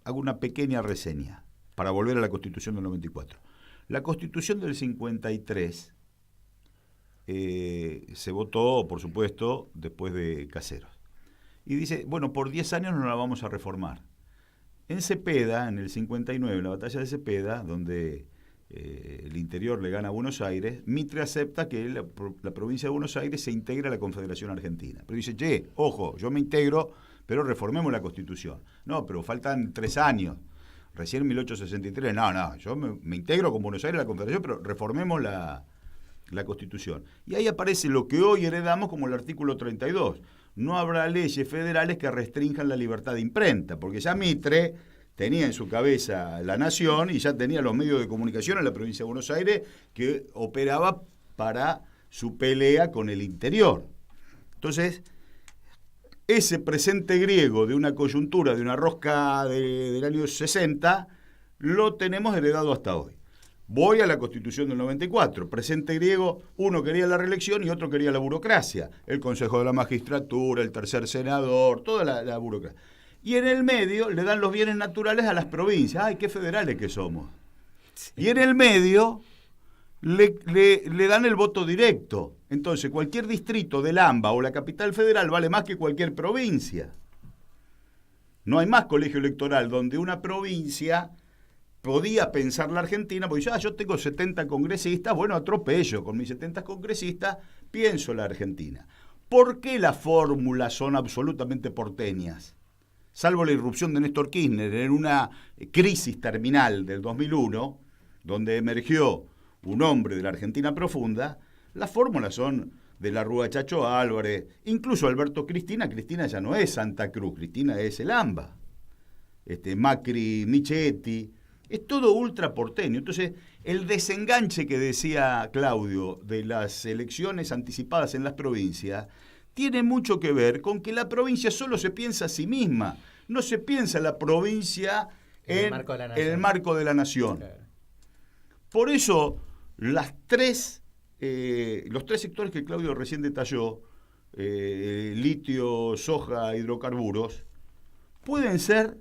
Hago una pequeña reseña para volver a la Constitución del 94. La Constitución del 53 se votó, por supuesto, después de Caseros. Y dice, bueno, por 10 años no la vamos a reformar. En Cepeda, en el 59, en la batalla de Cepeda, donde el interior le gana a Buenos Aires, Mitre acepta que la provincia de Buenos Aires se integra a la Confederación Argentina. Pero dice, ojo, yo me integro, pero reformemos la Constitución. No, pero faltan 3 años. Recién en 1863, yo me integro con Buenos Aires a la Confederación, pero reformemos la Constitución. Y ahí aparece lo que hoy heredamos como el artículo 32. No habrá leyes federales que restrinjan la libertad de imprenta, porque ya Mitre tenía en su cabeza la nación y ya tenía los medios de comunicación en la provincia de Buenos Aires que operaba para su pelea con el interior. Entonces, ese presente griego de una coyuntura, de una rosca del año 60, lo tenemos heredado hasta hoy. Voy a la Constitución del 94. Presente griego, uno quería la reelección y otro quería la burocracia. El Consejo de la Magistratura, el tercer senador, toda la burocracia. Y en el medio le dan los bienes naturales a las provincias. ¡Ay, qué federales que somos! Sí. Y en el medio le dan el voto directo. Entonces, cualquier distrito del AMBA o la capital federal vale más que cualquier provincia. No hay más colegio electoral donde una provincia podía pensar la Argentina, porque yo tengo 70 congresistas, bueno, atropello, con mis 70 congresistas pienso la Argentina. ¿Por qué las fórmulas son absolutamente porteñas? Salvo la irrupción de Néstor Kirchner en una crisis terminal del 2001, donde emergió un hombre de la Argentina profunda, las fórmulas son de la Rúa Chacho Álvarez, incluso Alberto Cristina ya no es Santa Cruz, Cristina es el AMBA, Macri, Michetti, es todo ultra porteño. Entonces, el desenganche que decía Claudio de las elecciones anticipadas en las provincias tiene mucho que ver con que la provincia solo se piensa a sí misma, no se piensa la provincia en el marco de la nación. Claro. Por eso, los tres sectores que Claudio recién detalló, litio, soja, hidrocarburos, pueden ser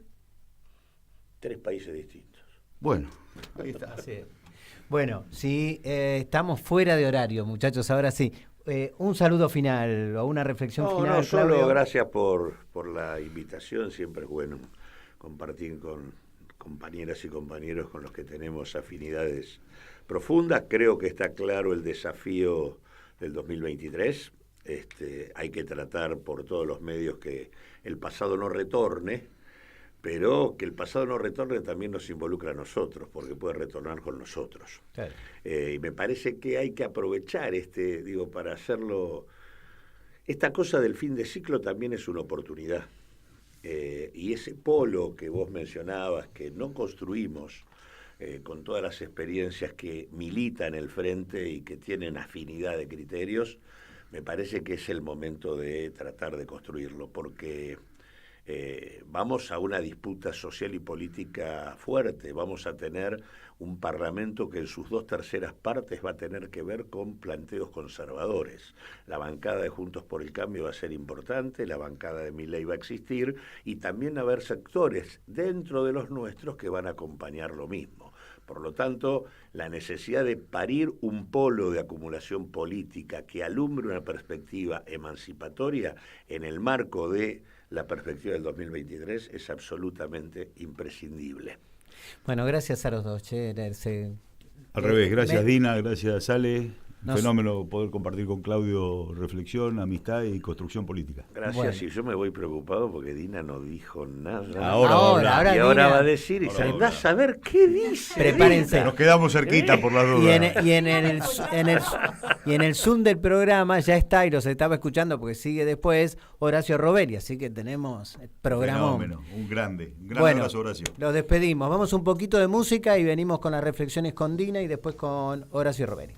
3 países distintos. Bueno, ahí está. Sí. Bueno, sí, estamos fuera de horario, muchachos, ahora sí. Un saludo final o una reflexión final. No, solo Claudio. Gracias por la invitación, siempre es bueno compartir con compañeras y compañeros con los que tenemos afinidades profundas. Creo que está claro el desafío del 2023. Hay que tratar por todos los medios que el pasado no retorne, pero que el pasado no retorne también nos involucra a nosotros, porque puede retornar con nosotros. Claro. Y me parece que hay que aprovechar para hacerlo. Esta cosa del fin de ciclo también es una oportunidad. Y ese polo que vos mencionabas, que no construimos con todas las experiencias que militan el frente y que tienen afinidad de criterios, me parece que es el momento de tratar de construirlo, porque vamos a una disputa social y política fuerte, vamos a tener un parlamento que en sus 2/3 partes va a tener que ver con planteos conservadores. La bancada de Juntos por el Cambio va a ser importante, la bancada de Milei va a existir y también va a haber sectores dentro de los nuestros que van a acompañar lo mismo. Por lo tanto, la necesidad de parir un polo de acumulación política que alumbre una perspectiva emancipatoria en el marco de la perspectiva del 2023 es absolutamente imprescindible. Bueno, gracias a los dos. Al revés, gracias Dina, gracias Ale. Fenómeno poder compartir con Claudio reflexión, amistad y construcción política. Gracias, Bueno. y yo me voy preocupado porque Dina no dijo nada. Ahora y ahora Dina, va a decir, y andás a saber qué dice. Prepárense. Nos quedamos cerquita por las dudas. Y en el Zoom del programa ya está, y los estaba escuchando porque sigue después, Horacio Robelli, así que tenemos programón. Fenómeno, un gran Bueno, abrazo, Horacio. Los despedimos. Vamos un poquito de música y venimos con las reflexiones con Dina y después con Horacio Robelli.